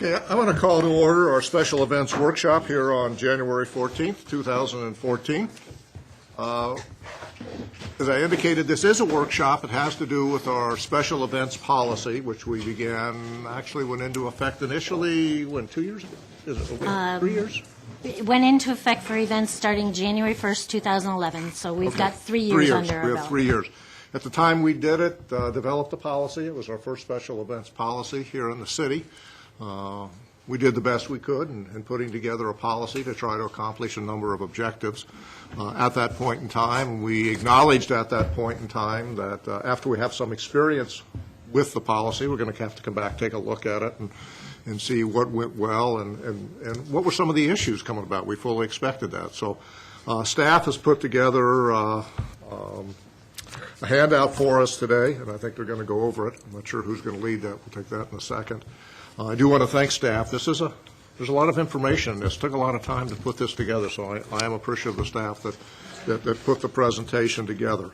Okay, I'm going to call to order our special events workshop here on January 14th, 2014. As I indicated, this is a workshop. It has to do with our special events policy, which we went into effect initially, 2 years ago? Is it 3 years? It went into effect for events starting January 1st, 2011, so we've got 3 years under our belt. We have 3 years. At the time we did it, developed a policy. It was our first special events policy here in the city. We did the best we could in putting together a policy to try to accomplish a number of objectives. At that point in time, we acknowledged at that point in time that after we have some experience with the policy, we're going to have to come back, take a look at it, and see what went well and what were some of the issues coming about. We fully expected that. So staff has put together a handout for us today, and I think they're going to go over it. I'm not sure who's going to lead that. We'll take that in a second. I do want to thank staff. There's a lot of information in this. It took a lot of time to put this together, so I am appreciative of the staff that put the presentation together.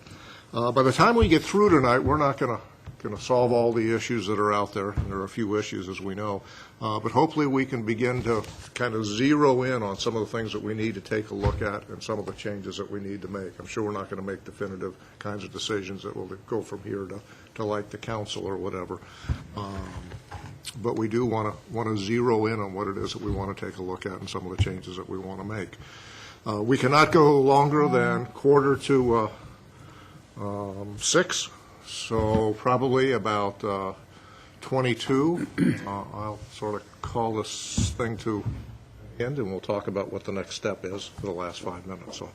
By the time we get through tonight, we're not going to solve all the issues that are out there, and there are a few issues, as we know. But hopefully we can begin to kind of zero in on some of the things that we need to take a look at and some of the changes that we need to make. I'm sure we're not going to make definitive kinds of decisions that will go from here to like the council or whatever. But we do want to zero in on what it is that we want to take a look at and some of the changes that we want to make. We cannot go longer than 5:45, so probably about 22. I'll sort of call this thing to end, and we'll talk about what the next step is for the last 5 minutes. So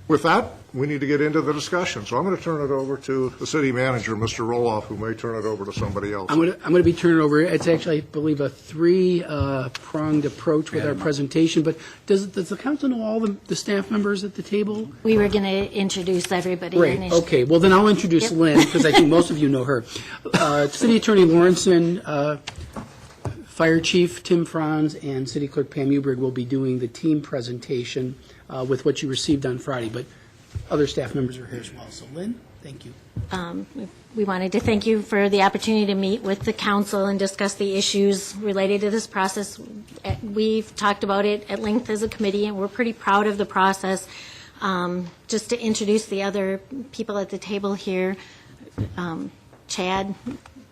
with that, we need to get into the discussion. So I'm going to turn it over to the city manager, Mr. Roloff, who may turn it over to somebody else. I'm going to be turning it over. It's actually, I believe, a three-pronged approach with our presentation. But does the council know all the staff members at the table? We were going to introduce everybody. Great. Okay. Well, then I'll introduce Lynn, because I think most of you know her. City Attorney Lawrenson, Fire Chief Tim Franz, and City Clerk Pam Uberg will be doing the team presentation with what you received on Friday, but other staff members are here as well. So, Lynn, thank you. We wanted to thank you for the opportunity to meet with the council and discuss the issues related to this process. We've talked about it at length as a committee, and we're pretty proud of the process. Just to introduce the other people at the table here, Chad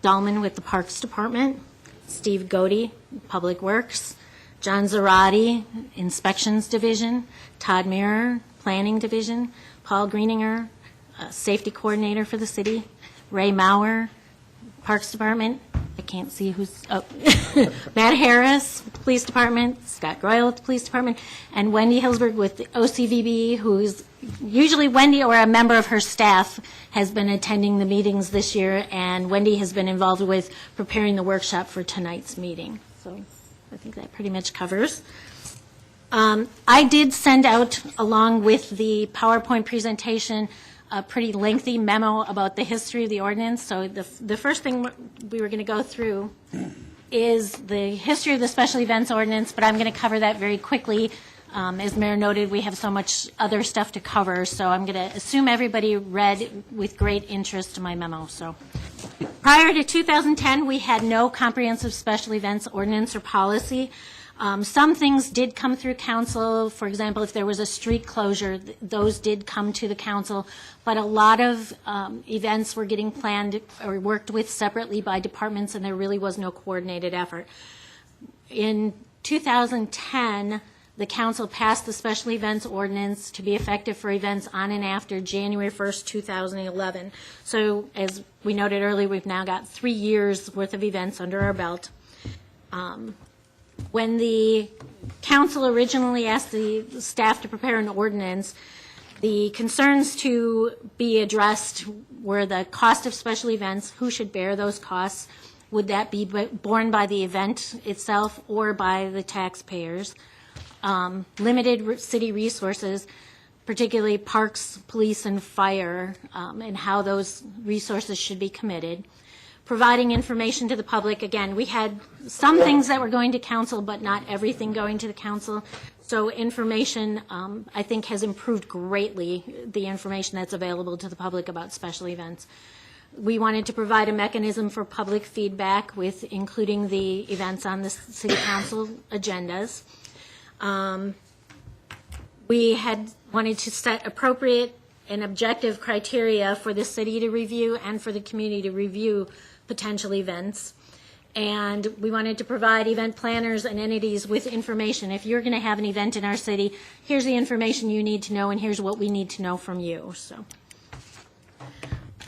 Dahlman with the Parks Department, Steve Godey, Public Works, John Zarati, Inspections Division, Todd Mirror, Planning Division, Paul Greeninger, Safety Coordinator for the city, Ray Maurer, Parks Department, I can't see who's, Matt Harris, Police Department, Scott Groyle with the Police Department, and Wendy Hillsberg with the OCVB, who's usually Wendy or a member of her staff has been attending the meetings this year, and Wendy has been involved with preparing the workshop for tonight's meeting. So I think that pretty much covers. I did send out, along with the PowerPoint presentation, a pretty lengthy memo about the history of the ordinance. So the first thing we were going to go through is the history of the special events ordinance, but I'm going to cover that very quickly. As Mayor noted, we have so much other stuff to cover, so I'm going to assume everybody read with great interest my memo. So prior to 2010, we had no comprehensive special events ordinance or policy. Some things did come through council. For example, if there was a street closure, those did come to the council. But a lot of events were getting planned or worked with separately by departments, and there really was no coordinated effort. In 2010, the council passed the special events ordinance to be effective for events on and after January 1st, 2011. So as we noted earlier, we've now got 3 years worth of events under our belt. When the council originally asked the staff to prepare an ordinance, the concerns to be addressed were the cost of special events, who should bear those costs, would that be borne by the event itself or by the taxpayers, limited city resources, particularly parks, police, and fire, and how those resources should be committed. Providing information to the public. Again, we had some things that were going to council, but not everything going to the council. So information, I think, has improved greatly, the information that's available to the public about special events. We wanted to provide a mechanism for public feedback with including the events on the city council agendas. We had wanted to set appropriate and objective criteria for the city to review and for the community to review potential events. And we wanted to provide event planners and entities with information. If you're going to have an event in our city, here's the information you need to know, and here's what we need to know from you. So,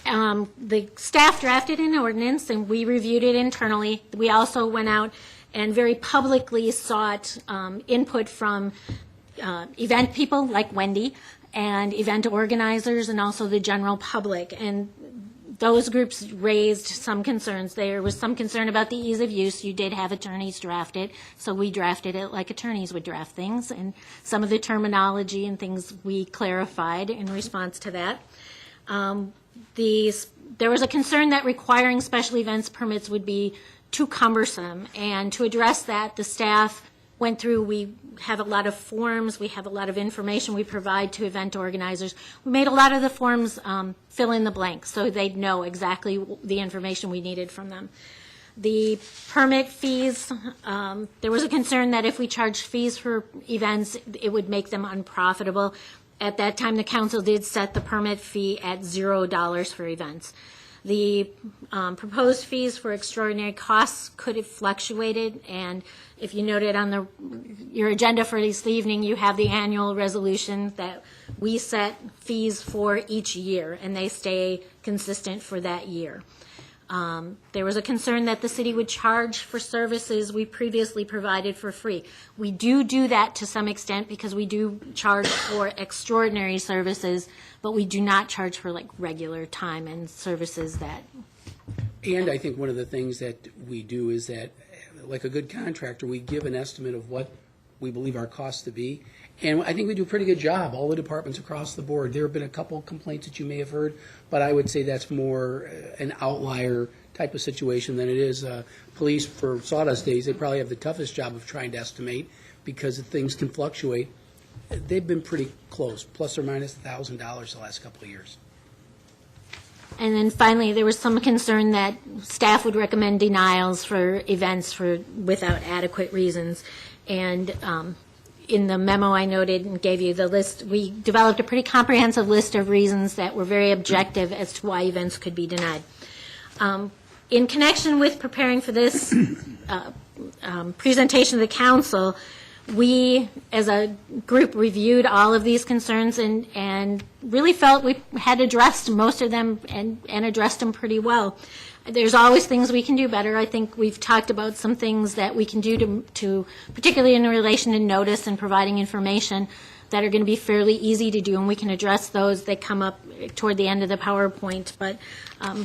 the staff drafted an ordinance, and we reviewed it internally. We also went out and very publicly sought input from event people like Wendy and event organizers and also the general public. And those groups raised some concerns. There was some concern about the ease of use. You did have attorneys draft it, so we drafted it like attorneys would draft things. And some of the terminology and things we clarified in response to that. There was a concern that requiring special events permits would be too cumbersome. And to address that, the staff went through, we have a lot of forms, we have a lot of information we provide to event organizers. We made a lot of the forms fill in the blanks so they'd know exactly the information we needed from them. The permit fees, there was a concern that if we charged fees for events, it would make them unprofitable. At that time, the council did set the permit fee at $0 for events. The proposed fees for extraordinary costs could have fluctuated, and if you noted on your agenda for this evening, you have the annual resolution that we set fees for each year, and they stay consistent for that year. There was a concern that the city would charge for services we previously provided for free. We do that to some extent because we do charge for extraordinary services, but we do not charge for like regular time and services that. And I think one of the things that we do is that, like a good contractor, we give an estimate of what we believe our costs to be. And I think we do a pretty good job, all the departments across the board. There have been a couple complaints that you may have heard, but I would say that's more an outlier type of situation than it is police. For sawdust days, they probably have the toughest job of trying to estimate because things can fluctuate. They've been pretty close, plus or minus $1,000 the last couple of years. And then finally, there was some concern that staff would recommend denials for events without adequate reasons. And in the memo I noted and gave you the list, we developed a pretty comprehensive list of reasons that were very objective as to why events could be denied. In connection with preparing for this presentation to the council, we, as a group, reviewed all of these concerns and really felt we had addressed most of them and addressed them pretty well. There's always things we can do better. I think we've talked about some things that we can do to particularly in relation to notice and providing information, that are going to be fairly easy to do, and we can address those. They come up toward the end of the PowerPoint. But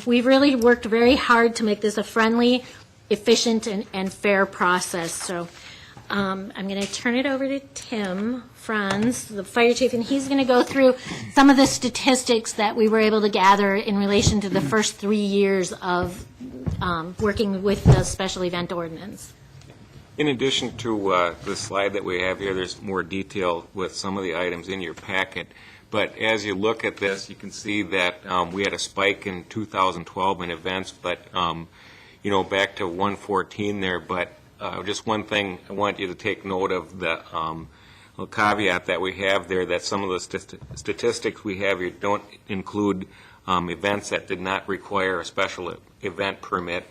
we've really worked very hard to make this a friendly, efficient, and fair process. So I'm going to turn it over to Tim Franz, the fire chief, and he's going to go through some of the statistics that we were able to gather in relation to the first 3 years of working with the special event ordinance. In addition to the slide that we have here, there's more detail with some of the items in your packet. But as you look at this, you can see that we had a spike in 2012 in events, but back to 114 there. But just one thing I want you to take note of, the little caveat that we have there, that some of the statistics we have here don't include events that did not require a special event permit,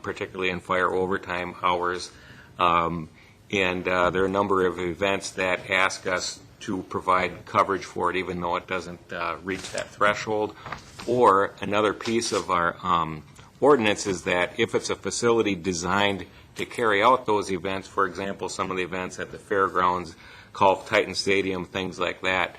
particularly in fire overtime hours. And there are a number of events that ask us to provide coverage for it, even though it doesn't reach that threshold. Or another piece of our ordinance is that if it's a facility designed to carry out those events, for example, some of the events at the fairgrounds, Golf Titan Stadium, things like that.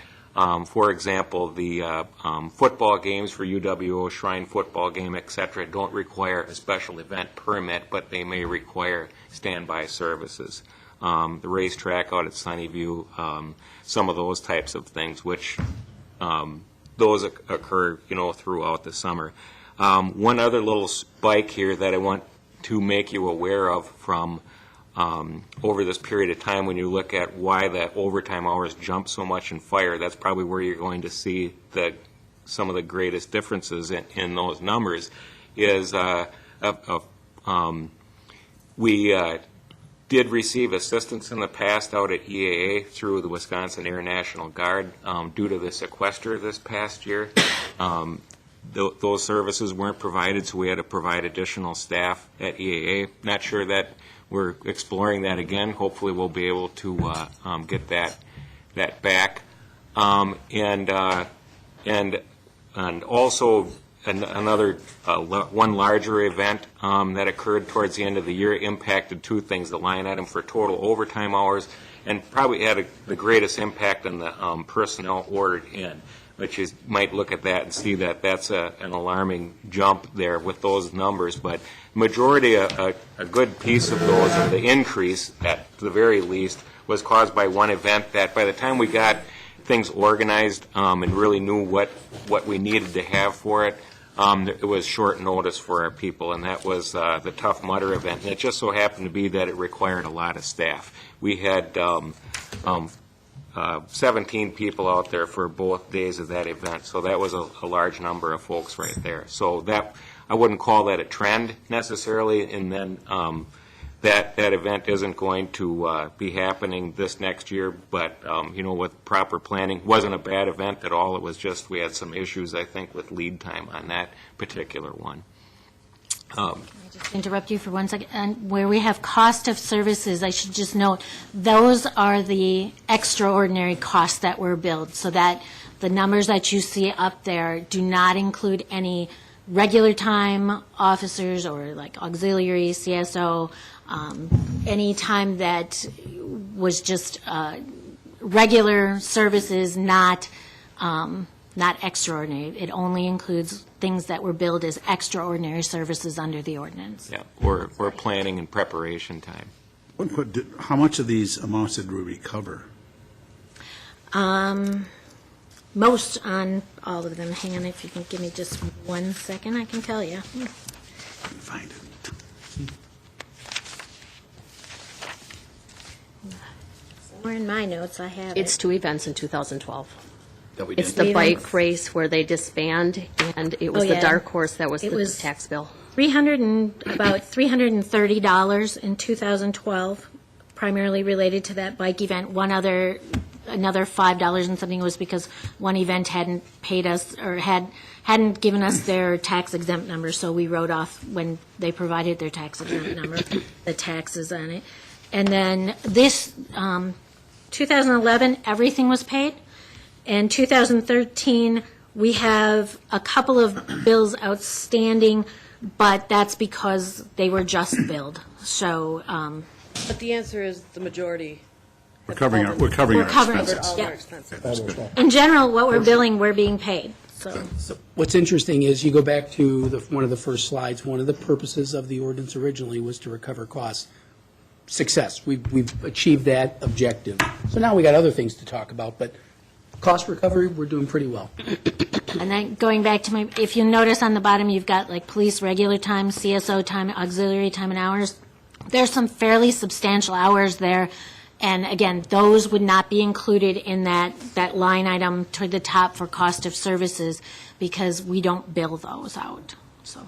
For example, the football games for UWO, Shrine football game, et cetera, don't require a special event permit, but they may require standby services. The racetrack out at Sunnyview, some of those types of things, which those occur, throughout the summer. One other little spike here that I want to make you aware of from over this period of time, when you look at why the overtime hours jump so much in fire, that's probably where you're going to see the some of the greatest differences in those numbers is we did receive assistance in the past out at EAA through the Wisconsin Air National Guard due to the sequester this past year. Those services weren't provided, so we had to provide additional staff at EAA. Not sure that we're exploring that again. Hopefully we'll be able to get that back. And also another one larger event that occurred towards the end of the year impacted two things: the line item for total overtime hours, and probably had the greatest impact on the personnel ordered in, which is, might look at that and see that that's an alarming jump there with those numbers. But majority, a good piece of those, of the increase at the very least, was caused by one event that by the time we got things organized and really knew what we needed to have for it, it was short notice for our people, and that was the Tough Mudder event. And it just so happened to be that it required a lot of staff. We had 17 people out there for both days of that event, so that was a large number of folks right there. So that, I wouldn't call that a trend necessarily, and then that event isn't going to be happening this next year, but with proper planning, wasn't a bad event at all. It was just we had some issues, I think, with lead time on that particular one. Just interrupt you for 1 second. And where we have cost of services, I should just note, those are the extraordinary costs that were billed, so that the numbers that you see up there do not include any regular time officers or like auxiliary, CSO, any time that was just regular services, not extraordinary. It only includes things that were billed as extraordinary services under the ordinance. Yeah, or planning and preparation time. How much of these amounts did we recover? Most on all of them. Hang on, if you can give me just 1 second, I can tell you. Find it. Somewhere in my notes, I have It's it. 2 events in 2012. That we It's did. the Events. bike race where they disband, and it was Oh, the yeah. dark horse that was It the was- tax bill. About $330 in 2012, primarily related to that bike event. Another $5 and something was because one event hadn't paid us or hadn't given us their tax exempt number, so we wrote off when they provided their tax exempt number, the taxes on it. And then this 2011, everything was paid. In 2013, we have a couple of bills outstanding, but that's because they were just billed. So But the answer is the majority. We're covering our we're covering expenses. Covered all of Yeah. our expenses. in general, what we're billing, we're being paid. So What's interesting is you go back to one of the first slides, one of the purposes of the ordinance originally was to recover costs. Success, we've achieved that objective. So now we got other things to talk about, but cost recovery, we're doing pretty well. And then going back to if you notice on the bottom, you've got like police regular time, CSO time, auxiliary time and hours. There's some fairly substantial hours there. And again, those would not be included in that line item toward the top for cost of services because we don't bill those out. So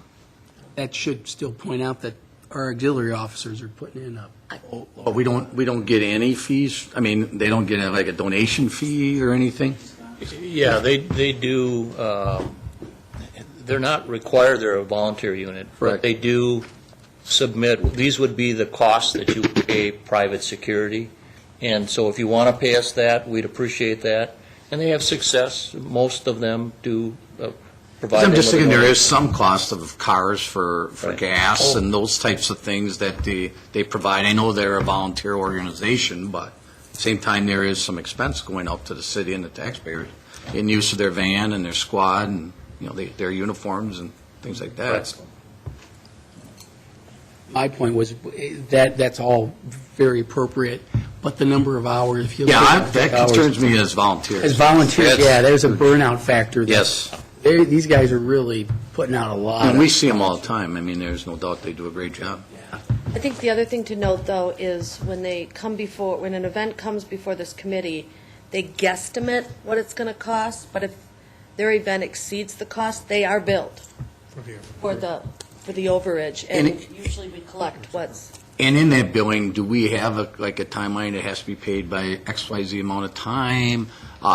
That should still point out that our auxiliary officers are putting in But we don't get any fees? I mean, they don't get like a donation fee or anything? Yeah, they do, they're not required, they're a volunteer unit, but Correct. they do submit, these would be the costs that you would pay private security. And so if you want to pay us that, we'd appreciate that. And they have success. Most of them do provide. I'm just them with thinking there a- is some cost of cars for Right. gas Oh. and those types of things that they provide. I know they're a volunteer organization, but at the same time, there is some expense going up to the city and the taxpayers in use of their van and their squad and, their uniforms and things like that. Right. My point was that's all very appropriate, but the number of hours, if you look Yeah, at that the hours- concerns me as volunteers. As volunteers, That's- yeah, there's a burnout factor. Yes. These guys are really putting out a lot. And of- we see them all the time. I mean, there's no doubt they do a great job. I think the other thing to note, though, is when an event comes before this committee, they guesstimate what it's going to cost, but if their event exceeds the cost, they are billed for the overage, And and usually we collect what's. And in that billing, do we have a timeline that has to be paid by XYZ amount of time?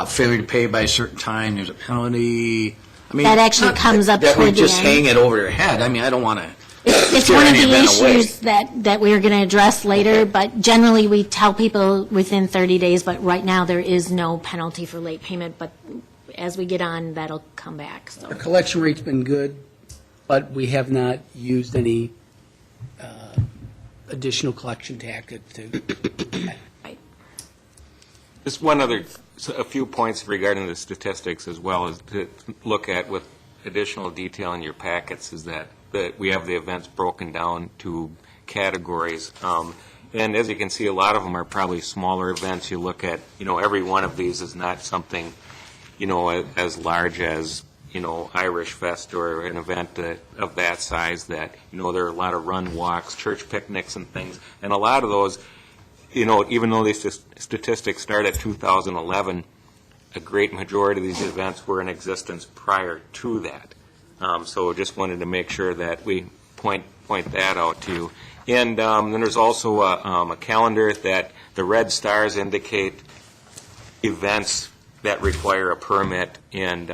Failure to pay by a certain time, there's a penalty? I mean, That actually comes up that we toward the just end. hang it over their head. I mean, I don't want to. It's one of the issues that we're going to address later, but generally, we tell people within 30 days, but right now, there is no penalty for late payment, but as we get on, that'll come back, so. Our collection rate's been good, but we have not used any additional collection tactics to. Just one other, a few points regarding the statistics as well as to look at with additional detail in your packets is that we have the events broken down to categories. And as you can see, a lot of them are probably smaller events. You look at, every one of these is not something, as large as, Irish Fest or an event of that size that, there are a lot of run walks, church picnics and things. And a lot of those, even though these statistics start at 2011, a great majority of these events were in existence prior to that. So just wanted to make sure that we point that out to you. And then there's also a calendar that the red stars indicate events that require a permit and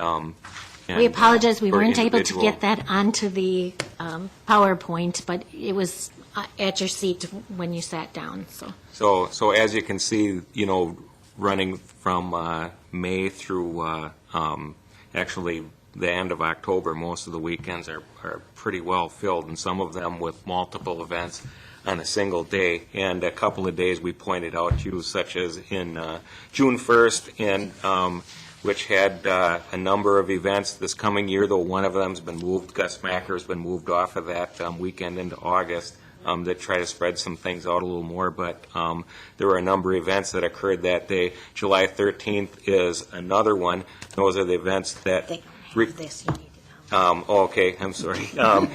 We apologize, we for weren't able to individual- get that onto the PowerPoint, but it was at your seat when you sat down, so. So as you can see, running from May through actually the end of October, most of the weekends are pretty well filled, and some of them with multiple events on a single day. And a couple of days we pointed out to you, such as in June 1st, and which had a number of events this coming year, though one of them's been moved. Gus Macker's been moved off of that weekend into August. That try to spread some things out a little more, but there were a number of events that occurred that day. July 13th is another one. Those are the events that. Okay, I'm sorry.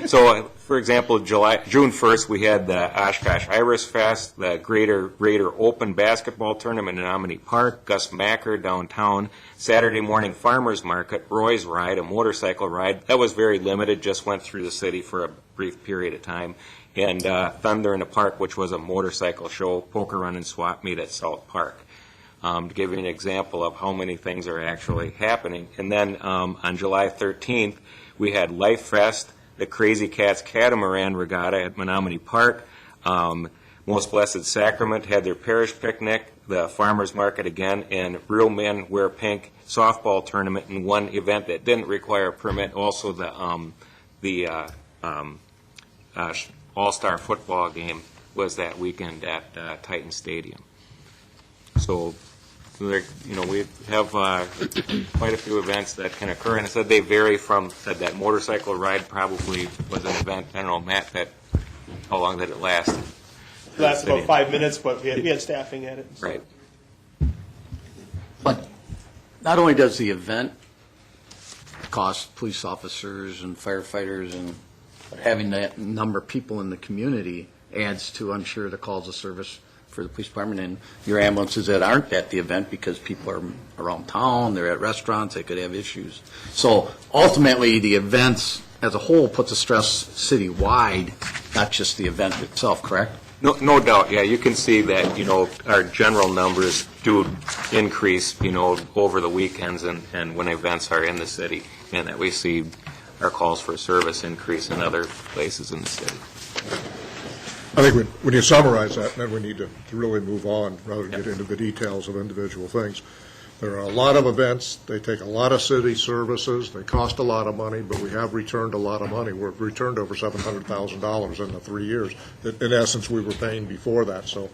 So, for example, June 1st, we had the Oshkosh Iris Fest, the Greater Open Basketball Tournament in Omni Park, Gus Macker downtown, Saturday morning farmers market, Roy's Ride, a motorcycle ride. That was very limited, just went through the city for a brief period of time. And Thunder in the Park, which was a motorcycle show, poker run and swap meet at South Park. To give you an example of how many things are actually happening. And then on July 13th, we had Life Fest, the Crazy Cats Catamaran Regatta at Menominee Park. Most Blessed Sacrament had their parish picnic, the Farmers Market again, and Real Men Wear Pink softball tournament, and one event that didn't require a permit, also the All-Star football game was that weekend at Titan Stadium. So, there, we have quite a few events that can occur, and I said they vary from that motorcycle ride probably was an event. I don't know, Matt, how long did it last? It lasted about 5 minutes, but we had staffing at it. So. Right. But not only does the event cost police officers and firefighters, and having that number of people in the community adds to, I'm sure, the calls of service for the police department and your ambulances that aren't at the event because people are around town, they're at restaurants, they could have issues. So ultimately, the events as a whole puts a stress citywide, not just the event itself, correct? No doubt, yeah. You can see that, our general numbers do increase, over the weekends and when events are in the city, and that we see our calls for service increase in other places in the city. I think when you summarize that, then we need to really move on rather than get into the details of individual things. There are a lot of events, they take a lot of city services, they cost a lot of money, but we have returned a lot of money. We've returned over $700,000 in the 3 years. In essence, we were paying before that, so,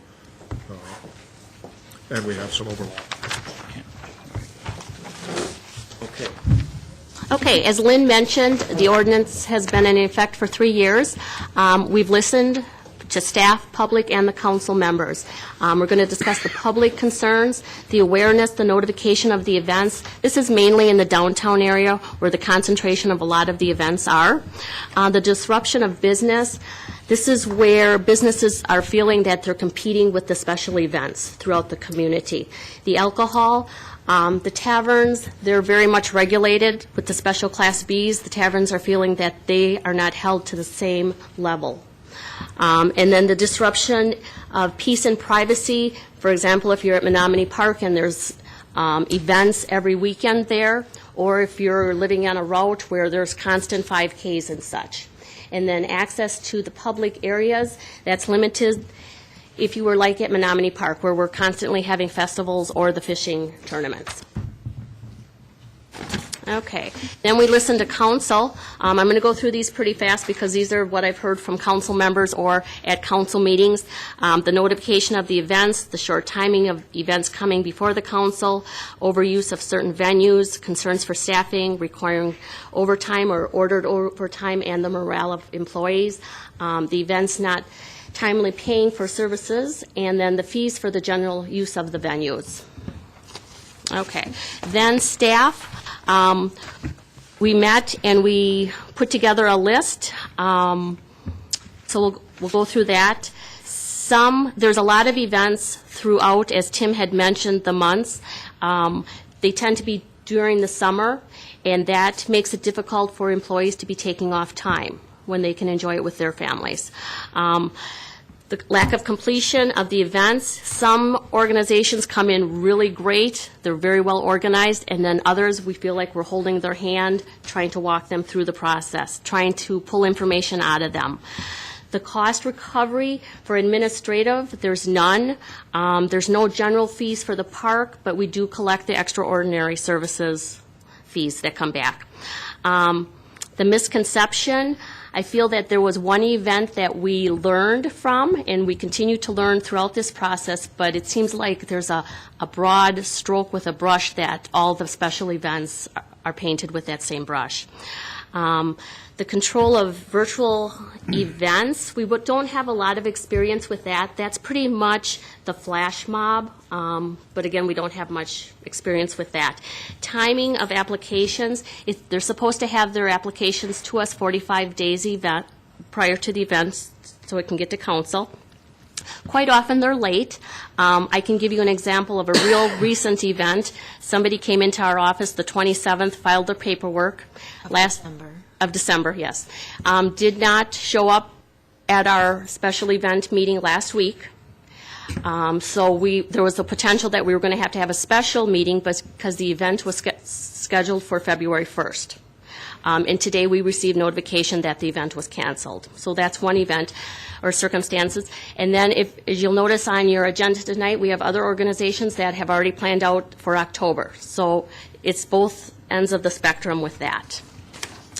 and we have some overlap. Okay. Okay, as Lynn mentioned, the ordinance has been in effect for 3 years. We've listened to staff, public, and the council members. We're going to discuss the public concerns, the awareness, the notification of the events. This is mainly in the downtown area where the concentration of a lot of the events are. The disruption of business, This is where businesses are feeling that they're competing with the special events throughout the community. The alcohol, the taverns, they're very much regulated with the special Class Bs. The taverns are feeling that they are not held to the same level. And then the disruption of peace and privacy. For example, if you're at Menominee Park and there's events every weekend there, or if you're living on a route where there's constant 5Ks and such. And then access to the public areas, that's limited if you were like at Menominee Park, where we're constantly having festivals or the fishing tournaments. Okay. Then we listen to council. I'm going to go through these pretty fast because these are what I've heard from council members or at council meetings. The notification of the events, the short timing of events coming before the council, overuse of certain venues, concerns for staffing, requiring overtime or ordered overtime, and the morale of employees, the events not timely paying for services, and then the fees for the general use of the venues. Okay. Then staff. We met and we put together a list, so we'll go through that. There's a lot of events throughout, as Tim had mentioned, the months. They tend to be during the summer, and that makes it difficult for employees to be taking off time when they can enjoy it with their families. The lack of completion of the events. Some organizations come in really great. They're very well organized. And then others, we feel like we're holding their hand, trying to walk them through the process, trying to pull information out of them. The cost recovery for administrative, there's none. There's no general fees for the park, but we do collect the extraordinary services fees that come back. The misconception, I feel that there was one event that we learned from, and we continue to learn throughout this process, but it seems like there's a broad stroke with a brush that all the special events are painted with that same brush. The control of virtual events, we don't have a lot of experience with that. That's pretty much the flash mob, but again, we don't have much experience with that. Timing of applications, they're supposed to have their applications to us 45 days prior to the event so it can get to council. Quite often they're late. I can give you an example of a real recent event. Somebody came into our office the 27th, filed their paperwork. Of December, yes. Did not show up at our special event meeting last week. So there was a potential that we were going to have a special meeting because the event was scheduled for February 1st. And today we received notification that the event was canceled. So that's one event or circumstances. And then as you'll notice on your agenda tonight, we have other organizations that have already planned out for October. So it's both ends of the spectrum with that.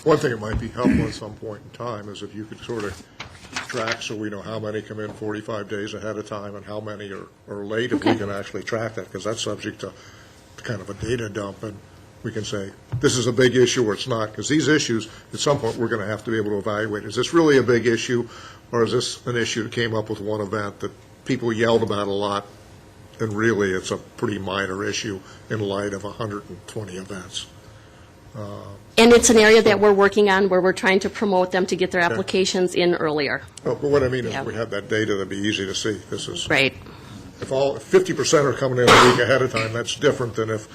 One thing that might be helpful at some point in time is if you could sort of track so we know how many come in 45 days ahead of time and how many are late, if we can actually track that, because that's subject to kind of a data dump, and we can say, this is a big issue or it's not, because these issues, at some point, we're going to have to be able to evaluate. Is this really a big issue, or is this an issue that came up with one event that people yelled about a lot, and really it's a pretty minor issue in light of 120 events? And it's an area that we're working on where we're trying to promote them to get their applications in earlier. Oh, but what I mean is if we have that data, that'd be easy to see. This is Right. If 50% are coming in a week ahead of time, that's different than if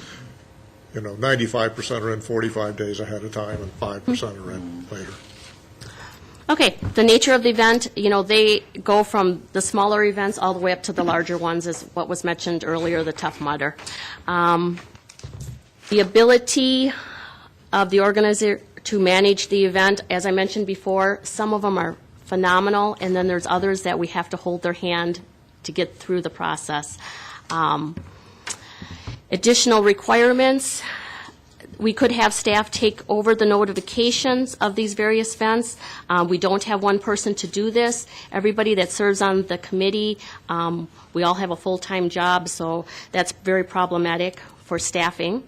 95% are in 45 days ahead of time and 5% are in later. Okay, the nature of the event, they go from the smaller events all the way up to the larger ones, is what was mentioned earlier, the Tough Mudder. The ability of the organizer to manage the event, as I mentioned before, some of them are phenomenal, and then there's others that we have to hold their hand to get through the process. Additional requirements, we could have staff take over the notifications of these various events. We don't have one person to do this. Everybody that serves on the committee, we all have a full-time job, so that's very problematic for staffing.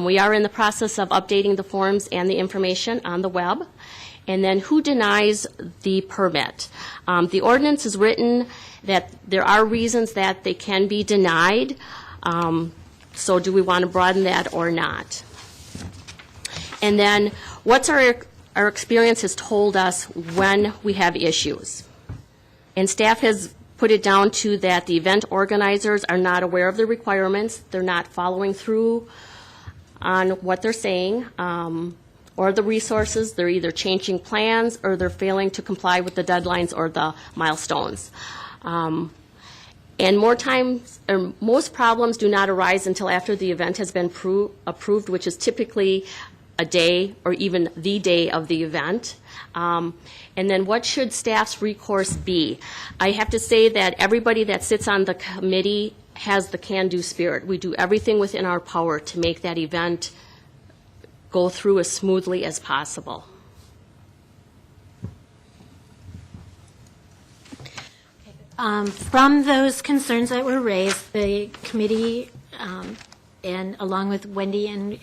We are in the process of updating the forms and the information on the web. And then who denies the permit? The ordinance is written that there are reasons that they can be denied. So do we want to broaden that or not? And then what's our our experience has told us when we have issues. And staff has put it down to that the event organizers are not aware of the requirements, they're not following through on what they're saying, or the resources. They're either changing plans or they're failing to comply with the deadlines or the milestones. And more times, or most problems do not arise until after the event has been approved, which is typically a day or even the day of the event. And then what should staff's recourse be? I have to say that everybody that sits on the committee has the can-do spirit. We do everything within our power to make that event go through as smoothly as possible. From those concerns that were raised, the committee, and along with Wendy and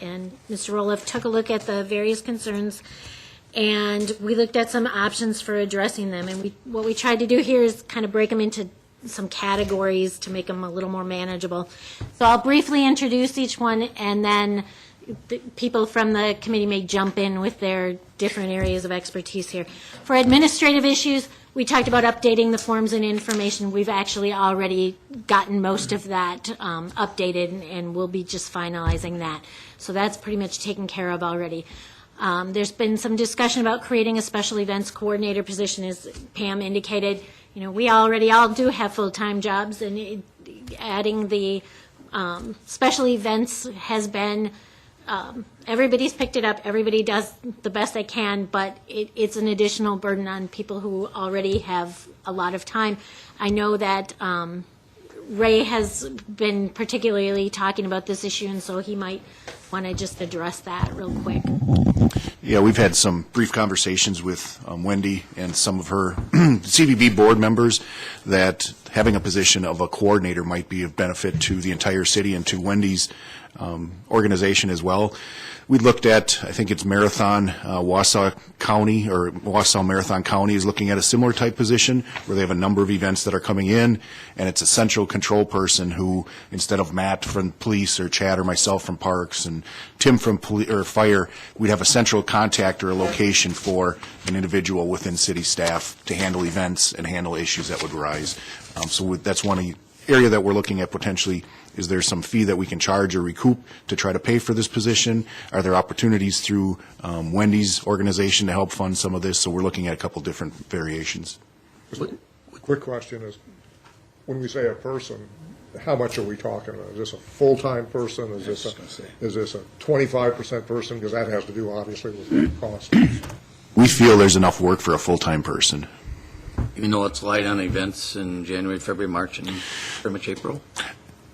Mr. Roloff, took a look at the various concerns, and we looked at some options for addressing them. And what we tried to do here is kind of break them into some categories to make them a little more manageable. So I'll briefly introduce each one, and then the people from the committee may jump in with their different areas of expertise here. For administrative issues, we talked about updating the forms and information. We've actually already gotten most of that updated, and we'll be just finalizing that. So that's pretty much taken care of already. There's been some discussion about creating a special events coordinator position, as Pam indicated. You know, we already all do have full-time jobs, and adding the special events has been, everybody's picked it up, everybody does the best they can, but it's an additional burden on people who already have a lot of time. I know that Ray has been particularly talking about this issue, and so he might want to just address that real quick. Yeah, we've had some brief conversations with Wendy and some of her CVB board members that having a position of a coordinator might be of benefit to the entire city and to Wendy's organization as well. We looked at, I think it's Marathon, Wausau County, or Wausau Marathon County is looking at a similar type position where they have a number of events that are coming in, and it's a central control person who, instead of Matt from police or Chad or myself from parks and Tim from fire, we'd have a central contact or a location for an individual within city staff to handle events and handle issues that would arise. So that's one area that we're looking at potentially. Is there some fee that we can charge or recoup to try to pay for this position? Are there opportunities through Wendy's organization to help fund some of this? So we're looking at a couple different variations. Quick question is, when we say a person, how much are we talking about? Is this a full-time person? Is this a 25% person? Because that has to do, obviously, with the cost. We feel there's enough work for a full-time person. Even though it's light on events in January, February, March, and pretty much April?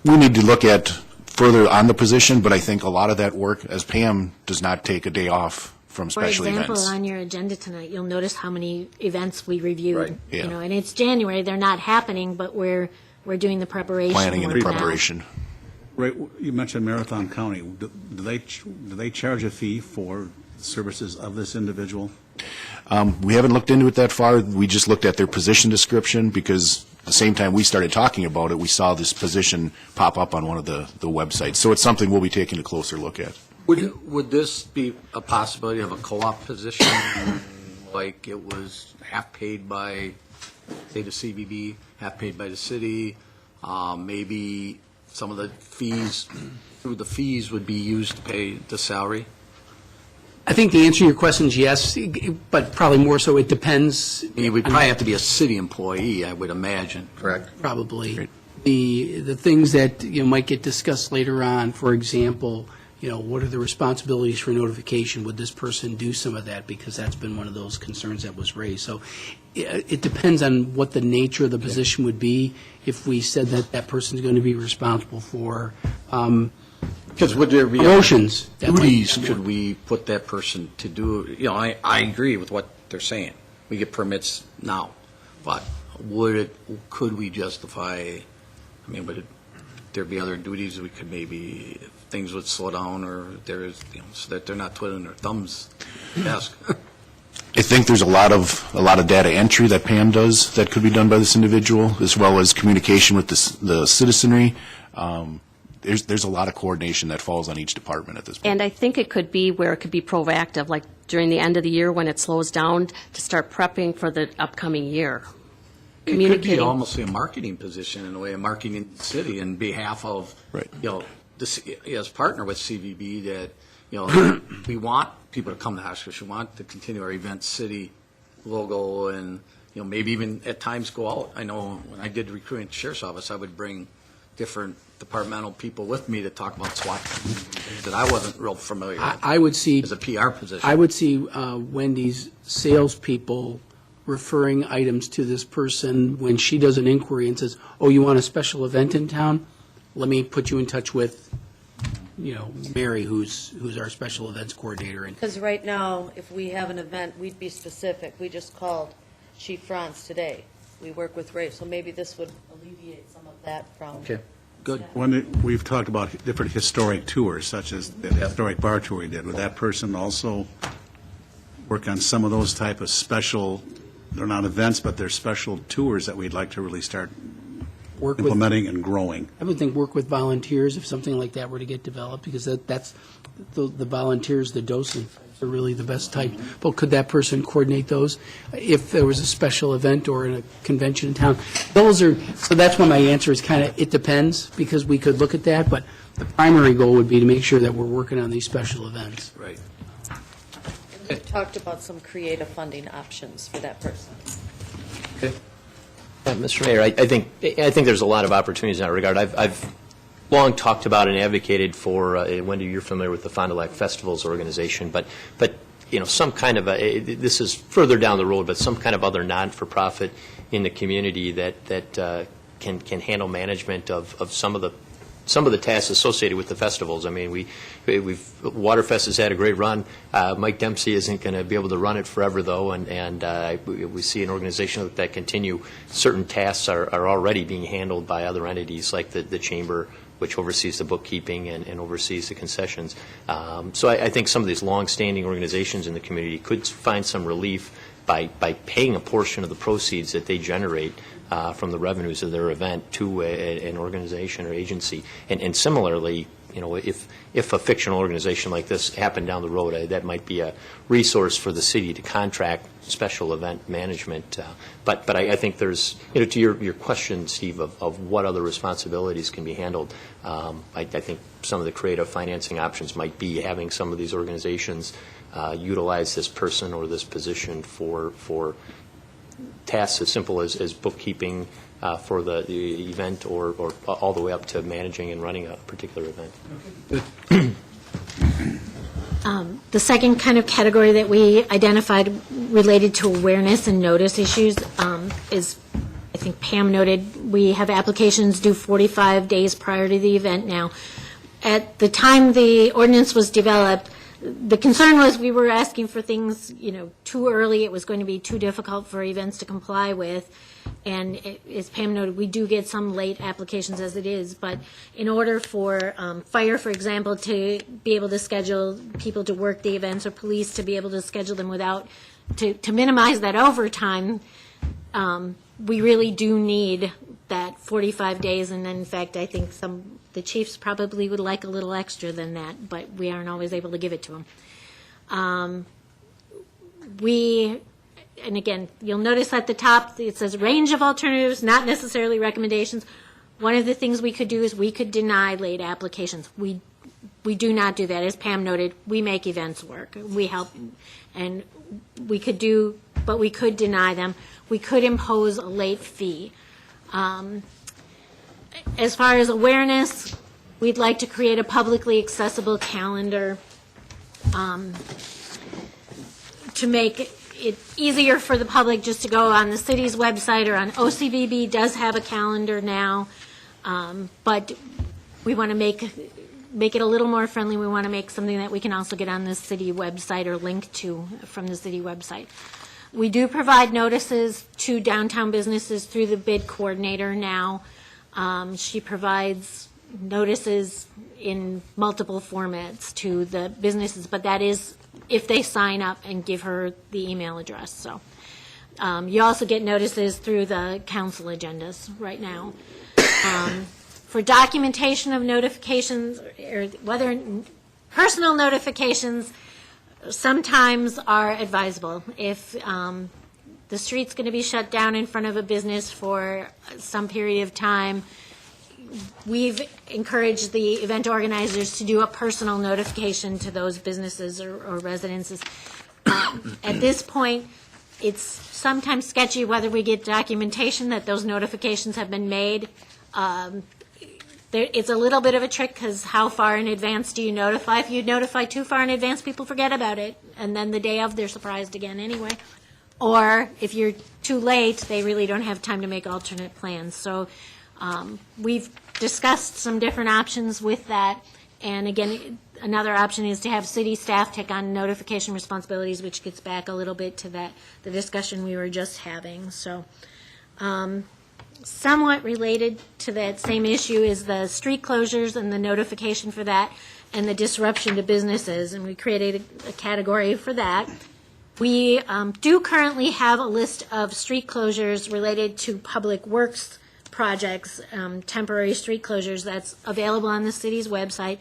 We need to look at further on the position, but I think a lot of that work, as Pam does not take a day off from special events. For example, on your agenda tonight, you'll notice how many events we reviewed. Right, yeah. You know, and it's January, they're not happening, but we're doing the preparation. Planning and work now. preparation. Right, you mentioned Marathon County. Do they charge a fee for services of this individual? We haven't looked into it that far. We just looked at their position description because at the same time we started talking about it, we saw this position pop up on one of the websites. So it's something we'll be taking a closer look at. Would this be a possibility of a co-op position, like it was half paid by, say, the CVB, half paid by the city? Maybe some of the fees, through the fees would be used to pay the salary? I think the answer to your question is yes, but probably more so it depends. You would probably have to be a city employee, I would imagine. Correct. Probably. Great. The things that, might get discussed later on, for example, what are the responsibilities for notification? Would this person do some of that? Because that's been one of those concerns that was raised. So it depends on what the nature of the position would be. If we said that that person's going to be responsible for Because would there be promotions, duties could we put that person to do? I agree with what they're saying. We get permits now, but could we justify? I mean, would there be other duties we could maybe, if things would slow down, or there's so that they're not twiddling their thumbs at the desk? I think there's a lot of data entry that Pam does that could be done by this individual, as well as communication with the citizenry. there's a lot of coordination that falls on each department at this point. And I think it could be where it could be proactive, like during the end of the year when it slows down, to start prepping for the upcoming year. It could be Communicating. almost a marketing position in a way, a marketing city in behalf of, Right. as partner with CVB that, we want people to come to Oshkosh. We want to continue our event city logo and, maybe even at times go out. I know when I did recruiting at the sheriff's office, I would bring different departmental people with me to talk about SWAT that I wasn't real familiar with I would see, as a PR position. I would see Wendy's salespeople referring items to this person when she does an inquiry and says, oh, you want a special event in town? Let me put you in touch with, Mary, who's our special events coordinator. And Because right now, if we have an event, we'd be specific. We just called Chief Franz today. We work with Ray, so maybe this would alleviate some of that from. Okay, good. We've talked about different historic tours, such as the historic bar tour we did. Would that person also work on some of those type of special, they're not events, but they're special tours that we'd like to really start work with, implementing and growing? I would think work with volunteers if something like that were to get developed, because that's the volunteers, the docents are really the best type. But could that person coordinate those if there was a special event or in a convention in town? So that's why my answer is kind of, it depends, because we could look at that, but the primary goal would be to make sure that we're working on these special events. Right. We talked about some creative funding options for that person. Mr. Mayor, I think there's a lot of opportunities in that regard. I've long talked about and advocated for, Wendy, you're familiar with the Fond du Lac Festivals organization, but some kind of this is further down the road, but some kind of other non-for-profit in the community that can handle management of some of the tasks associated with the festivals. I mean, Waterfest has had a great run. Mike Dempsey isn't going to be able to run it forever, though, and we see an organization that continue. Certain tasks are already being handled by other entities, like the Chamber, which oversees the bookkeeping and oversees the concessions. So I think some of these long-standing organizations in the community could find some relief by paying a portion of the proceeds that they generate from the revenues of their event to an organization or agency. And similarly, if a fictional organization like this happened down the road, that might be a resource for the city to contract special event management. But I think there's, to your question, Steve, of what other responsibilities can be handled, I think some of the creative financing options might be having some of these organizations utilize this person or this position for tasks as simple as bookkeeping for the event or all the way up to managing and running a particular event. The second kind of category that we identified related to awareness and notice issues is, I think Pam noted, we have applications due 45 days prior to the event now. At the time the ordinance was developed, the concern was we were asking for things, too early. It was going to be too difficult for events to comply with. And as Pam noted, we do get some late applications as it is. But in order for fire, for example, to be able to schedule people to work the events or police to be able to schedule them to minimize that overtime, we really do need that 45 days. And in fact, I think the chiefs probably would like a little extra than that, but we aren't always able to give it to them. And again, you'll notice at the top, it says range of alternatives, not necessarily recommendations. One of the things we could do is we could deny late applications. We do not do that. As Pam noted, we make events work. We help, and we could deny them. We could impose a late fee. As far as awareness, we'd like to create a publicly accessible calendar to make it easier for the public just to go on the city's website or on OCVB does have a calendar now, but we want to make it a little more friendly. We want to make something that we can also get on the city website or link to from the city website. We do provide notices to downtown businesses through the bid coordinator now. She provides notices in multiple formats to the businesses, but that is if they sign up and give her the email address. So you also get notices through the council agendas right now. For documentation of notifications, or whether personal notifications sometimes are advisable. If the street's going to be shut down in front of a business for some period of time, we've encouraged the event organizers to do a personal notification to those businesses or residences. At this point, it's sometimes sketchy whether we get documentation that those notifications have been made. It's a little bit of a trick, because how far in advance do you notify? If you notify too far in advance, people forget about it, and then the day of, they're surprised again anyway. Or if you're too late, they really don't have time to make alternate plans. So we've discussed some different options with that. And again, another option is to have city staff take on notification responsibilities, which gets back a little bit to the discussion we were just having. So somewhat related to that same issue is the street closures and the notification for that, and the disruption to businesses. And we created a category for that. We do currently have a list of street closures related to public works projects, temporary street closures, that's available on the city's website.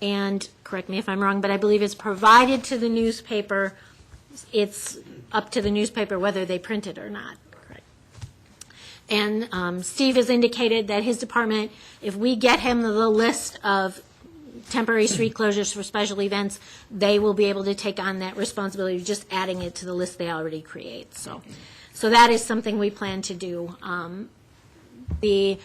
And correct me if I'm wrong, but I believe it's provided to the newspaper. It's up to the newspaper whether they print it or not. Correct. And Steve has indicated that his department, if we get him the list of temporary street closures for special events, they will be able to take on that responsibility of just adding it to the list they already create. So that is something we plan to do. The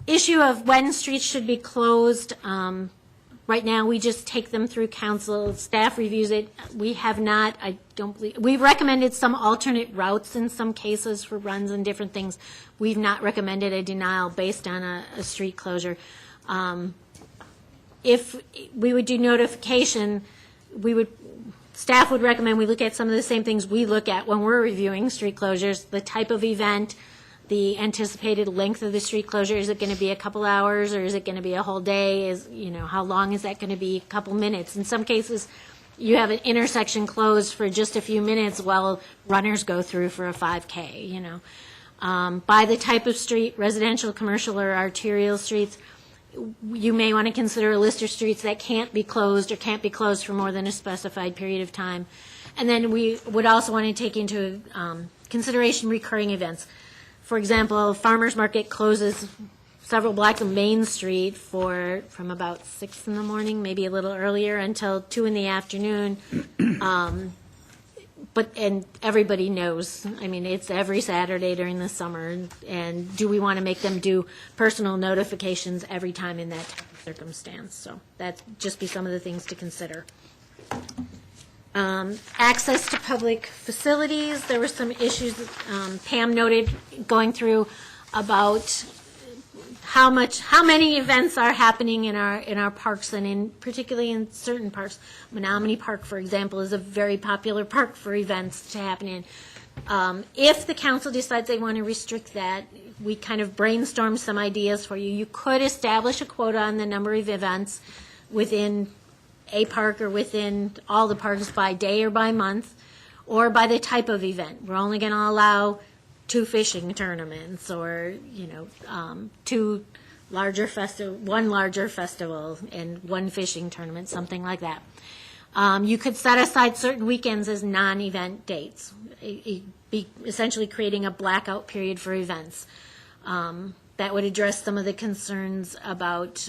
issue of when streets should be closed, right now we just take them through council, staff reviews it. We have not, I don't believe, we've recommended some alternate routes in some cases for runs and different things. We've not recommended a denial based on a street closure. If we would do notification, staff would recommend we look at some of the same things we look at when we're reviewing street closures, the type of event, the anticipated length of the street closure. Is it going to be a couple hours, or is it going to be a whole day? How long is that going to be? A couple minutes. In some cases, you have an intersection closed for just a few minutes while runners go through for a 5K, By the type of street, residential, commercial, or arterial streets, you may want to consider a list of streets that can't be closed or can't be closed for more than a specified period of time. And then we would also want to take into consideration recurring events. For example, farmers market closes several blocks of Main Street from about 6 in the morning, maybe a little earlier, until 2 in the afternoon. And everybody knows, it's every Saturday during the summer, and do we want to make them do personal notifications every time in that type of circumstance? So that'd just be some of the things to consider. Access to public facilities, there were some issues Pam noted going through about how many events are happening in our parks, and particularly in certain parks. Menominee Park, for example, is a very popular park for events to happen in. If the council decides they want to restrict that, we kind of brainstormed some ideas for you. You could establish a quota on the number of events within a park or within all the parks by day or by month, or by the type of event. We're only going to allow 2 fishing tournaments, or one larger festival and 1 fishing tournament, something like that. You could set aside certain weekends as non-event dates, be essentially creating a blackout period for events. That would address some of the concerns about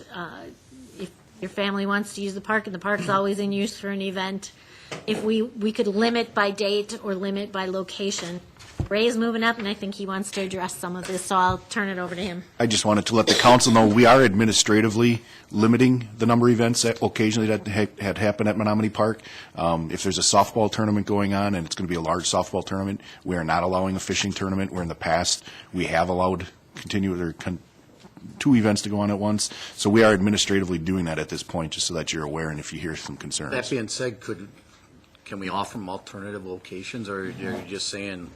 if your family wants to use the park and the park's always in use for an event. If we could limit by date or limit by location. Ray's moving up, and I think he wants to address some of this, so I'll turn it over to him. I just wanted to let the council know we are administratively limiting the number of events that occasionally that had happened at Menominee Park. If there's a softball tournament going on, and it's going to be a large softball tournament, we are not allowing a fishing tournament, where in the past we have allowed 2 events to go on at once. So we are administratively doing that at this point, just so that you're aware, and if you hear some concerns. That being said, can we offer them alternative locations, or are you just saying?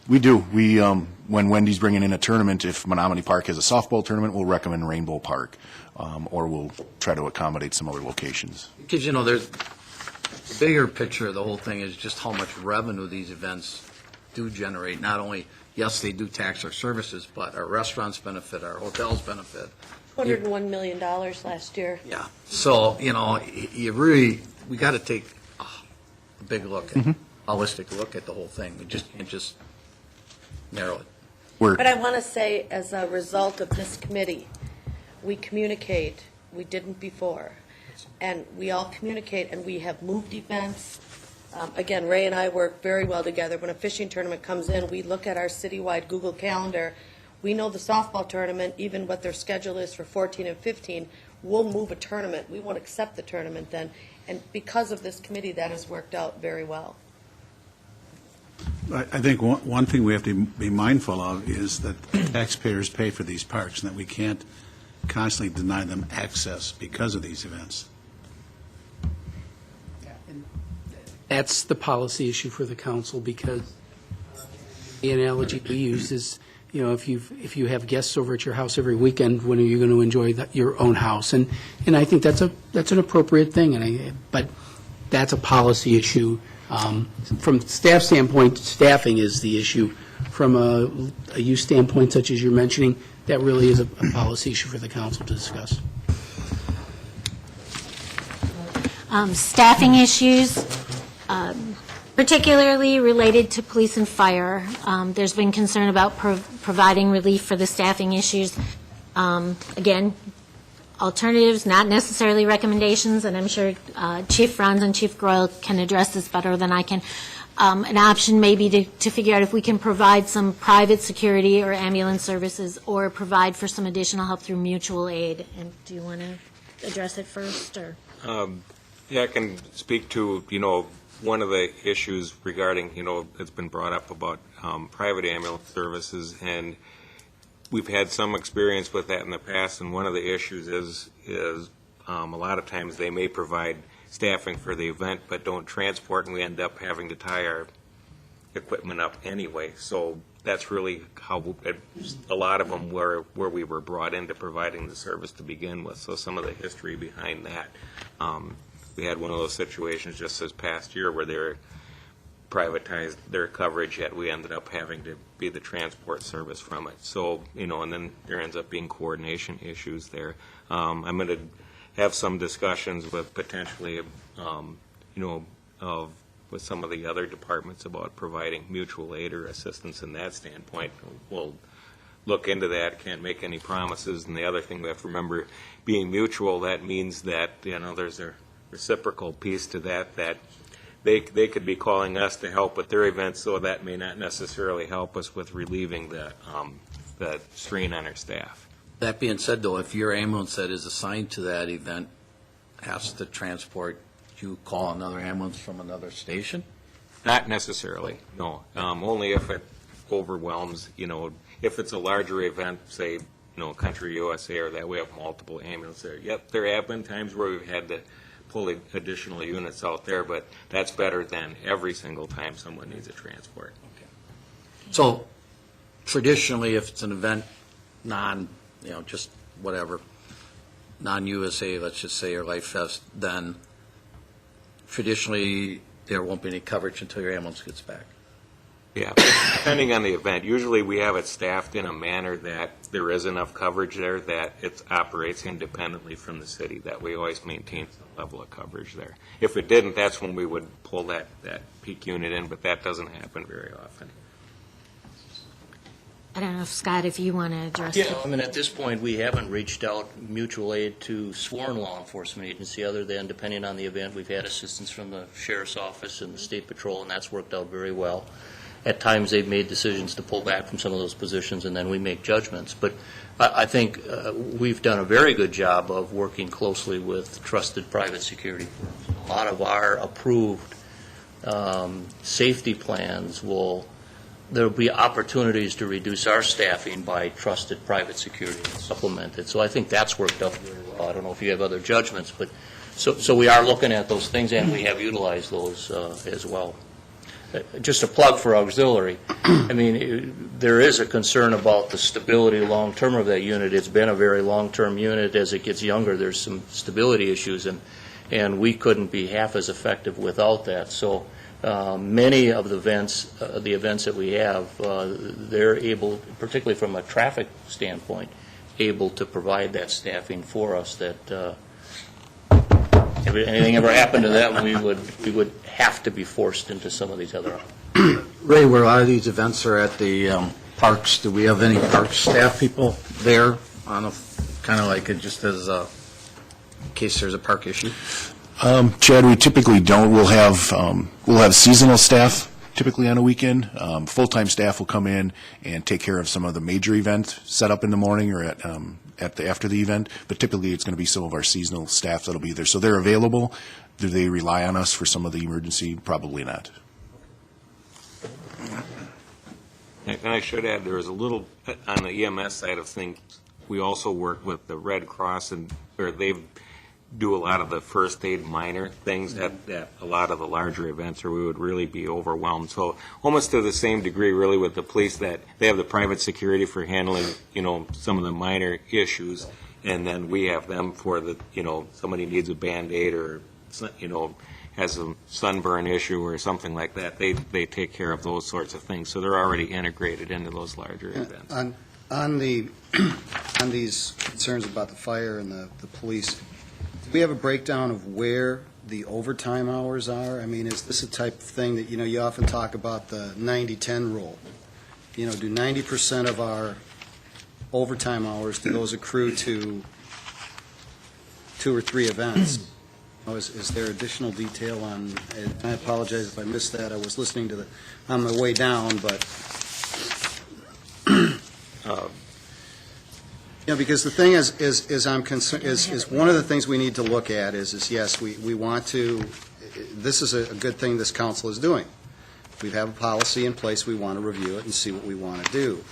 We do. When Wendy's bringing in a tournament, if Menominee Park has a softball tournament, we'll recommend Rainbow Park, or we'll try to accommodate some other locations. Because, there's the bigger picture of the whole thing is just how much revenue these events do generate, not only, yes, they do tax our services, but our restaurants benefit, our hotels benefit. $201 million last year. Yeah. So, you really, we got to take a big look, holistic look at the whole thing. We just can't just narrow it. But I want to say, as a result of this committee, we communicate, we didn't before, and we all communicate, and we have moved events. Again, Ray and I work very well together. When a fishing tournament comes in, we look at our citywide Google Calendar. We know the softball tournament, even what their schedule is for 14 and 15. We'll move a tournament. We won't accept the tournament then. And because of this committee, that has worked out very well. I think one thing we have to be mindful of is that taxpayers pay for these parks, and that we can't constantly deny them access because of these events. That's the policy issue for the council, because the analogy we use is, if you have guests over at your house every weekend, when are you going to enjoy your own house? And I think that's an appropriate thing, but that's a policy issue. From staff standpoint, staffing is the issue. From a use standpoint, such as you're mentioning, that really is a policy issue for the council to discuss. Staffing issues, particularly related to police and fire. There's been concern about providing relief for the staffing issues. Again, alternatives, not necessarily recommendations, and I'm sure Chief Franz and Chief Groyle can address this better than I can. An option may be to figure out if we can provide some private security or ambulance services, or provide for some additional help through mutual aid. And do you want to address it first, or? Yeah, I can speak to, one of the issues regarding, it's been brought up about private ambulance services, and we've had some experience with that in the past, and one of the issues is a lot of times they may provide staffing for the event but don't transport, and we end up having to tie our equipment up anyway. So that's really how a lot of them were where we were brought into providing the service to begin with. So some of the history behind that. We had one of those situations just this past year where they privatized their coverage, yet we ended up having to be the transport service from it. So, and then there ends up being coordination issues there. I'm going to have some discussions with potentially, with some of the other departments about providing mutual aid or assistance in that standpoint. We'll look into that, can't make any promises. And the other thing we have to remember, being mutual, that means that, there's a reciprocal piece to that they could be calling us to help with their events, so that may not necessarily help us with relieving the strain on our staff. That being said, though, if your ambulance that is assigned to that event has to transport, you call another ambulance from another station? Not necessarily, no. Only if it overwhelms, if it's a larger event, say, Country USA or that, we have multiple ambulances there. Yep, there have been times where we've had to pull additional units out there, but that's better than every single time someone needs a transport. Okay. So traditionally, if it's an event just whatever, non-USA, let's just say, or Life Fest, then traditionally there won't be any coverage until your ambulance gets back. Yeah, depending on the event. Usually we have it staffed in a manner that there is enough coverage there that it operates independently from the city, that we always maintain some level of coverage there. If it didn't, that's when we would pull that peak unit in, but that doesn't happen very often. I don't know, Scott, if you want to address it. Yeah, at this point, we haven't reached out mutual aid to sworn law enforcement agency, other than, depending on the event, we've had assistance from the sheriff's office and the state patrol, and that's worked out very well. At times, they've made decisions to pull back from some of those positions, and then we make judgments. But I think we've done a very good job of working closely with trusted private security firms. A lot of our approved safety plans there'll be opportunities to reduce our staffing by trusted private security and supplement it. So I think that's worked out very well. I don't know if you have other judgments, but so we are looking at those things, and we have utilized those as well. Just a plug for auxiliary. There is a concern about the stability long-term of that unit. It's been a very long-term unit. As it gets younger, there's some stability issues, and we couldn't be half as effective without that. So Many of the events that we have, they're able, particularly from a traffic standpoint, able to provide that staffing for us that if anything ever happened to them, we would have to be forced into some of these other. Ray, where a lot of these events are at the parks, do we have any park staff people there on a, kind of like just as a, in case there's a park issue? Chad, we typically don't. We'll have seasonal staff typically on a weekend. Full-time staff will come in and take care of some of the major event set up in the morning or after the event, but typically it's going to be some of our seasonal staff that'll be there. So they're available. Do they rely on us for some of the emergency? Probably not. And I should add, there is a little, on the EMS side of things, we also work with the Red Cross, and where they do a lot of the first aid minor things at a lot of the larger events, or we would really be overwhelmed. So almost to the same degree, really, with the police, that they have the private security for handling, some of the minor issues, and then we have them for the, somebody needs a Band-Aid or, has a sunburn issue or something like that. They take care of those sorts of things. So they're already integrated into those larger events. On these concerns about the fire and the police, do we have a breakdown of where the overtime hours are? I mean, is this a type of thing that, you often talk about the 90-10 rule? Do 90% of our overtime hours, do those accrue to 2 or 3 events? Is there additional detail on, I apologize if I missed that. I was listening to on my way down, but, because the thing is I'm concerned, is one of the things we need to look at is yes, we want to, this is a good thing this council is doing. We have a policy in place, we want to review it and see what we want to do.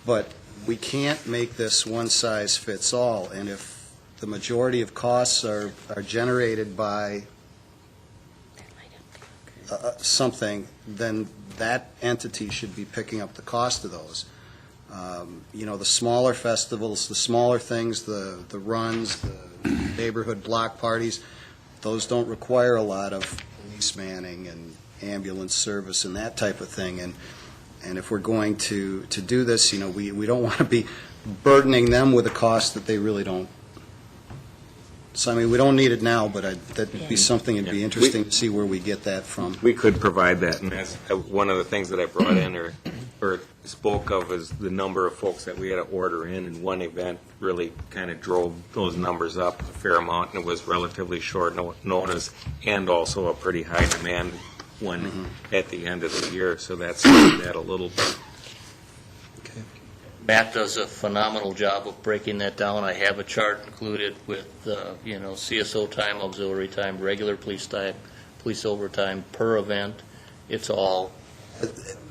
But we can't make this one size fits all, and if the majority of costs are generated by something, then that entity should be picking up the cost of those. The smaller festivals, the smaller things, the runs, the neighborhood block parties, those don't require a lot of police manning and ambulance service and that type of thing. And if we're going to do this, we don't want to be burdening them with a cost that they really don't. So, we don't need it now, but that would be something, it'd be interesting to see where we get that from. We could provide that, and that's one of the things that I brought in or spoke of is the number of folks that we had to order in one event really kind of drove those numbers up a fair amount, and it was relatively short notice and also a pretty high demand one at the end of the year, so that's that a little bit. Matt does a phenomenal job of breaking that down. I have a chart included with, CSO time, auxiliary time, regular police time, police overtime per event. It's all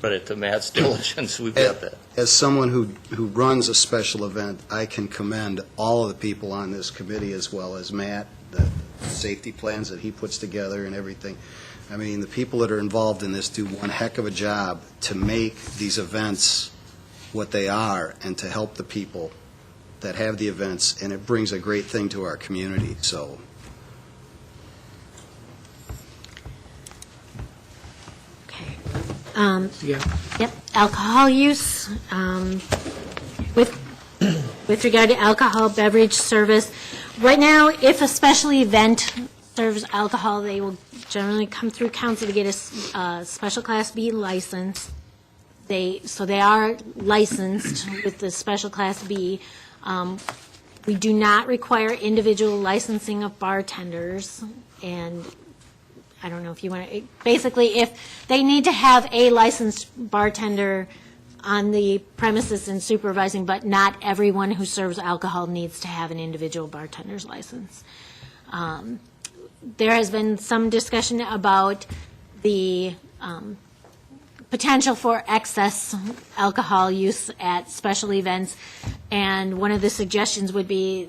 credit to Matt's diligence. We've got that. As someone who runs a special event, I can commend all of the people on this committee as well as Matt, the safety plans that he puts together and everything. The people that are involved in this do one heck of a job to make these events what they are and to help the people that have the events, and it brings a great thing to our community. So Okay. Yeah. Yep, alcohol use. With regard to alcohol beverage service, right now, if a special event serves alcohol, they will generally come through council to get a special Class B license. So they are licensed with the special Class B. We do not require individual licensing of bartenders, and I don't know if you want to, basically, if they need to have a licensed bartender on the premises and supervising, but not everyone who serves alcohol needs to have an individual bartender's license. There has been some discussion about the potential for excess alcohol use at special events, and one of the suggestions would be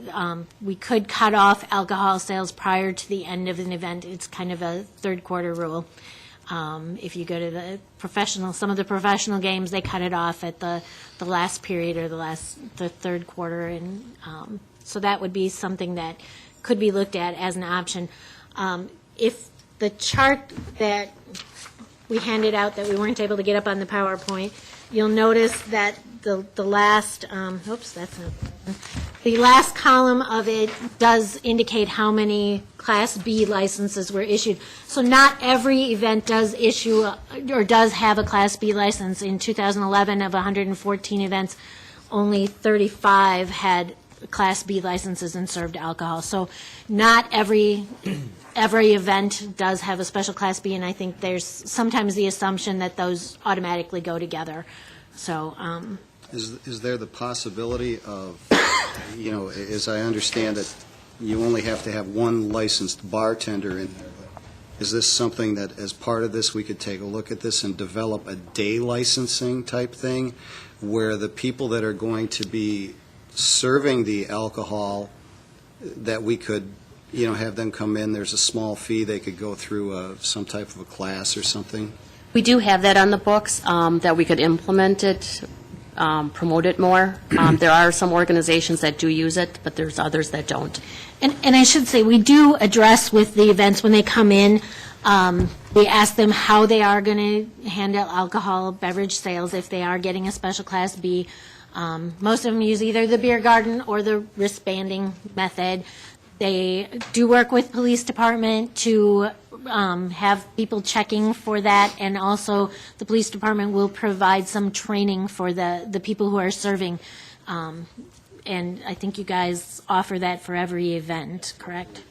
we could cut off alcohol sales prior to the end of an event. It's kind of a third quarter rule. If you go to some of the professional games, they cut it off at the last period or the third quarter, and so that would be something that could be looked at as an option. If the chart that we handed out that we weren't able to get up on the PowerPoint. You'll notice that the last, the last column of it does indicate how many Class B licenses were issued. So not every event does issue or does have a Class B license. In 2011, of 114 events, only 35 had Class B licenses and served alcohol. So not every event does have a special Class B, and I think there's sometimes the assumption that those automatically go together. So, Is there the possibility of, as I understand it, you only have to have one licensed bartender in there? Is this something that, as part of this, we could take a look at this and develop a day licensing type thing, where the people that are going to be serving the alcohol, that we could, have them come in, there's a small fee, they could go through some type of a class or something? We do have that on the books, that we could implement it, promote it more. There are some organizations that do use it, but there's others that don't. and I should say, we do address with the events when they come in, we ask them how they are going to handle alcohol beverage sales if they are getting a special Class B. Most of them use either the beer garden or the wristbanding method. They do work with police department to have people checking for that, and also the police department will provide some training for the people who are serving. And I think you guys offer that for every event, correct?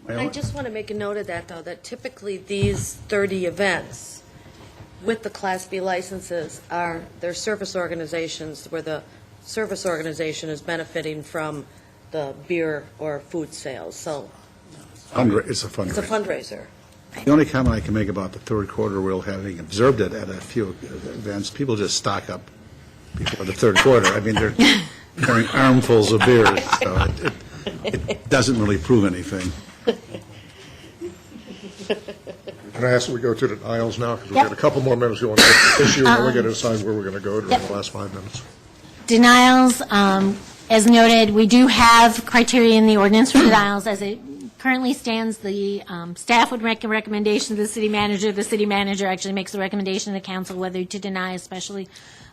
I just want to make a note of that, though, that typically these 30 events with the Class B licenses they're service organizations where the service organization is benefiting from the beer or food sales, so It's a fundraiser. it's a fundraiser. The only comment I can make about the third quarter, Will, having observed it at a few events, people just stock up before the third quarter. I mean, they're carrying armfuls of beers, so it doesn't really prove anything. Can I ask that we go to the aisles now? Because we've got a couple more minutes going on this issue, and then we're going to decide where we're going to go during the last 5 minutes. Denials, as noted, we do have criteria in the ordinance for denials. As it currently stands, the staff would make a recommendation to the city manager. The city manager actually makes the recommendation to the council whether to deny a special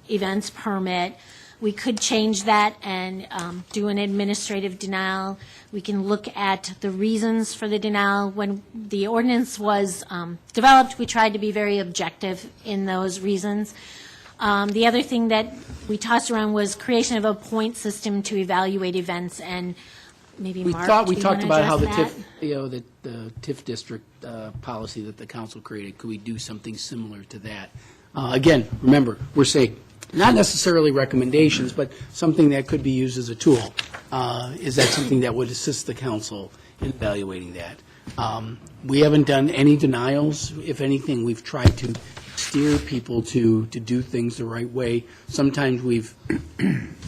events permit. We could change that and do an administrative denial. We can look at the reasons for the denial. When the ordinance was developed, we tried to be very objective in those reasons. The other thing that we tossed around was creation of a point system to evaluate events, and maybe Mark, We do you talked wanna about how the address TIF, the TIF district policy that the council created. Could we do something similar to that? Again, remember, we're saying not necessarily recommendations, but something that could be used as a tool. Is that something that would assist the council in evaluating that? We haven't done any denials. If anything, we've tried to steer people to do things the right way. Sometimes we've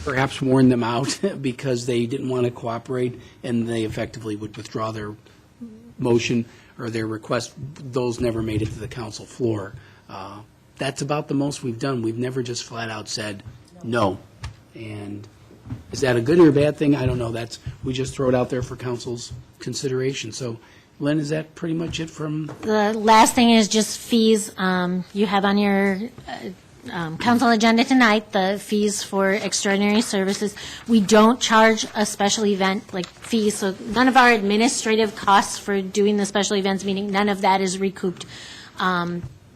perhaps worn them out because they didn't want to cooperate, and they effectively would withdraw their motion or their request. Those never made it to the council floor. That's about the most we've done. We've never just flat out said no. And is that a good or a bad thing? I don't know. We just throw it out there for council's consideration. So, Lynn, is that pretty much it from? The last thing is just fees. You have on your council agenda tonight the fees for extraordinary services. We don't charge a special event like fees, so none of our administrative costs for doing the special events meeting, none of that is recouped.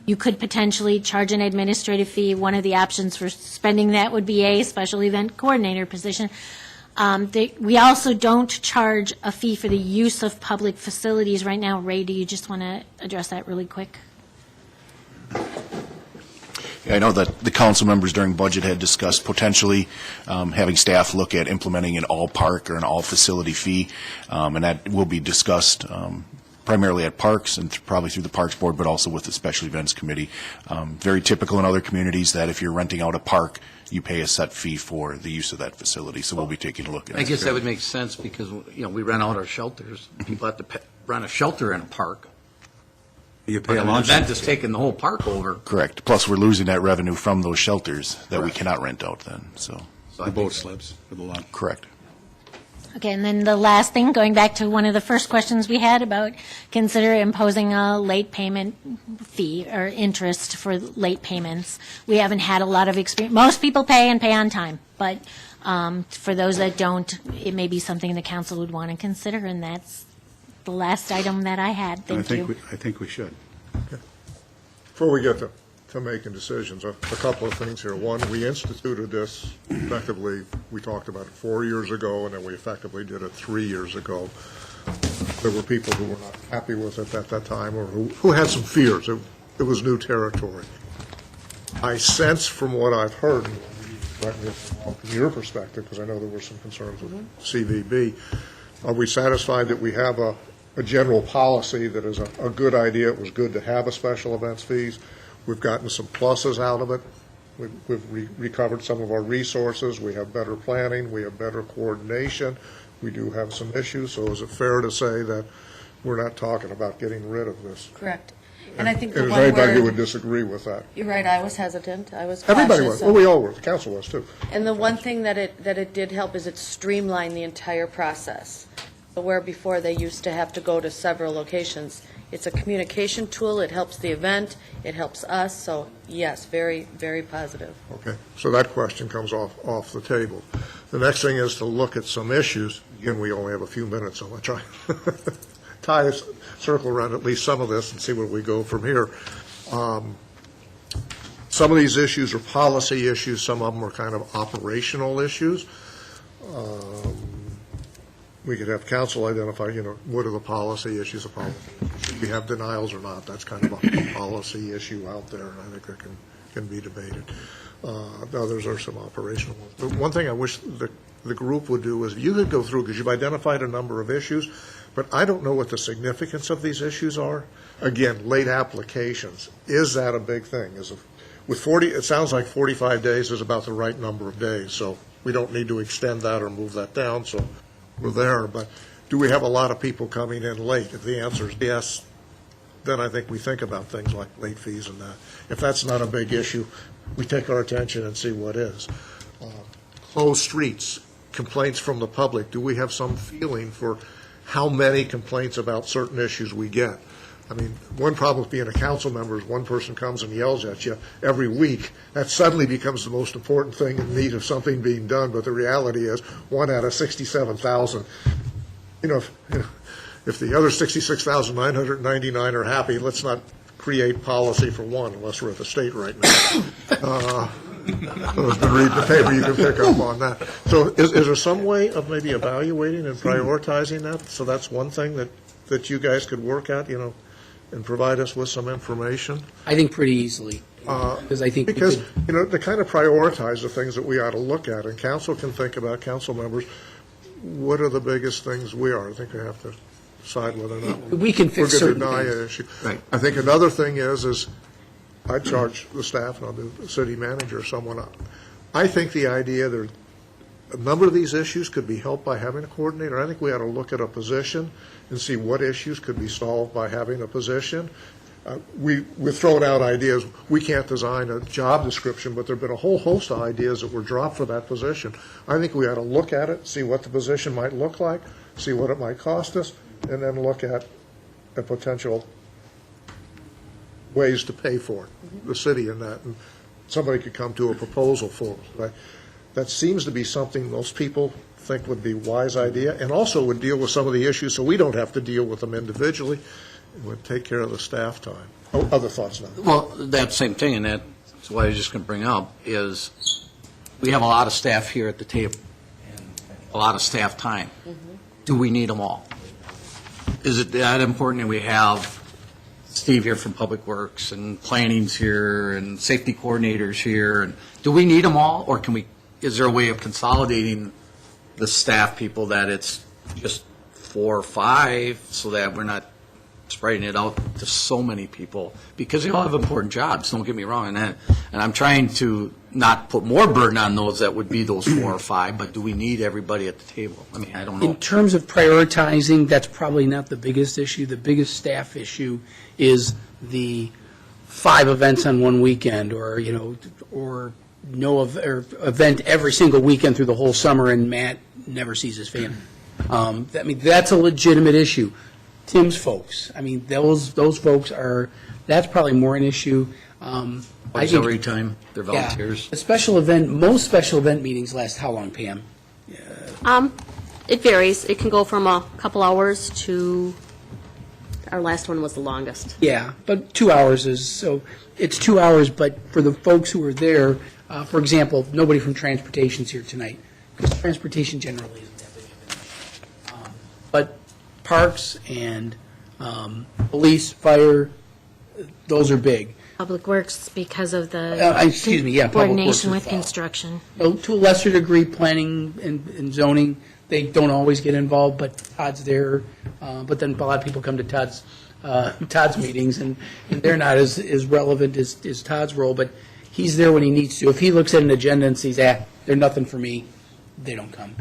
You could potentially charge an administrative fee. One of the options for spending that would be a special event coordinator position. We also don't charge a fee for the use of public facilities right now. Ray, do you just want to address that really quick? I know that the council members during budget had discussed potentially having staff look at implementing an all-park or an all-facility fee, and that will be discussed primarily at parks and probably through the Parks Board, but also with the Special Events Committee. Very typical in other communities that if you're renting out a park, you pay a set fee for the use of that facility, so we'll be taking a look at it. I guess that would make sense because, we rent out our shelters. People have to rent a shelter in a park. You pay But a an launch. event is taking the whole park over. Correct. Plus, we're losing that revenue from those shelters that we cannot rent out then, so. The boat slips for the launch. Correct. Okay, and then the last thing, going back to one of the first questions we had about consider imposing a late payment fee or interest for late payments. We haven't had a lot of experience. Most people pay and pay on time, but for those that don't, it may be something the council would want to consider, and that's the last item that I had. Thank you. I think we should. Before we get to making decisions, a couple of things here. One, we instituted this effectively, we talked about it 4 years ago, and then we effectively did it 3 years ago. There were people who were not happy with it at that time, or who had some fears. It was new territory. I sense from what I've heard, correct me if I'm wrong, from your perspective, because I know there were some concerns with CVB, are we satisfied that we have a general policy that is a good idea? It was good to have a special events fees. We've gotten some pluses out of it. We've recovered some of our resources. We have better planning. We have better coordination. We do have some issues. So is it fair to say that we're not talking about getting rid of this? Correct. And I think the Is one there anybody who word, would disagree with that? you're right, I was hesitant, I was cautious. Everybody was. Well, we all were. The council was, too. And the one thing that it did help is it streamlined the entire process. Where before they used to have to go to several locations. It's a communication tool, it helps the event, it helps us, so yes, very, very positive. Okay, so that question comes off the table. The next thing is to look at some issues. Again, we only have a few minutes, so I'll try tie a circle around at least some of this and see where we go from here. Some of these issues are policy issues, some of them are kind of operational issues. We could have council identify, what are the policy issues of policy? Should we have denials or not? That's kind of a policy issue out there, and I think that can be debated. Others are some operational ones. But one thing I wish the group would do is you could go through, because you've identified a number of issues, but I don't know what the significance of these issues are. Again, late applications, is that a big thing? With 40, it sounds like 45 days is about the right number of days, so we don't need to extend that or move that down, so we're there. But do we have a lot of people coming in late? If the answer is yes, then I think we think about things like late fees and that. If that's not a big issue, we take our attention and see what is. Closed streets, complaints from the public. Do we have some feeling for how many complaints about certain issues we get? I mean, one problem with being a council member is one person comes and yells at you every week. That suddenly becomes the most important thing in need of something being done. But the reality is, 1 out of 67,000. If the other 66,999 are happy, let's not create policy for one, unless we're at the state right now. Who's been reading the paper, you can pick up on that. So is there some way of maybe evaluating and prioritizing that? So that's one thing that you guys could work at, and provide us with some information? I think pretty easily, because I think we Because, could- to kind of prioritize the things that we ought to look at, and council can think about, council members, what are the biggest things we are? I think we have to decide whether or not we can we're fix going to certain deny things. an issue. Right. I think another thing is I charge the staff, and I'll do the city manager or someone. I think the idea there, a number of these issues could be helped by having a coordinator. I think we ought to look at a position and see what issues could be solved by having a position. We've thrown out ideas. We can't design a job description, but there have been a whole host of ideas that were dropped for that position. I think we ought to look at it, see what the position might look like, see what it might cost us, and then look at a potential ways to pay for it, the city in that. And somebody could come to a proposal for us. Right? That seems to be something most people think would be a wise idea, and also would deal with some of the issues so we don't have to deal with them individually. It would take care of the staff time. Oh, other thoughts now? Well, that same thing, and that's what I was just going to bring up, is we have a lot of staff here at the table, a lot of staff time. Do we need them all? Is it that important that we have Steve here from Public Works, and planning's here, and safety coordinators here? And do we need them all, or is there a way of consolidating the staff people that it's just 4 or 5, so that we're not spreading it out to so many people? Because they all have important jobs, don't get me wrong, and I'm trying to not put more burden on those that would be those 4 or 5, but do we need everybody at the table? I mean, I don't know. In terms of prioritizing, that's probably not the biggest issue. The biggest staff issue is the 5 events on one weekend, or no event every single weekend through the whole summer, and Matt never sees his family. I mean, that's a legitimate issue. Tim's folks, I mean, those folks that's probably more an issue. I think- Auxiliary time, they're Yeah. volunteers. Most special event meetings last how long, Pam? It varies. It can go from a couple hours to, our last one was the longest. Yeah, but 2 hours it's 2 hours, but for the folks who are there, for example, nobody from transportation's here tonight, because transportation generally isn't that big of an issue. But parks and police, fire, those are big. Public Works because of the Excuse me, yeah, Public Works coordination as with well. construction. To a lesser degree, planning and zoning, they don't always get involved, but Todd's there. But then a lot of people come to Todd's meetings, and they're not as relevant as Todd's role, but he's there when he needs to. If he looks at an agenda and sees, they're nothing for me, they don't come.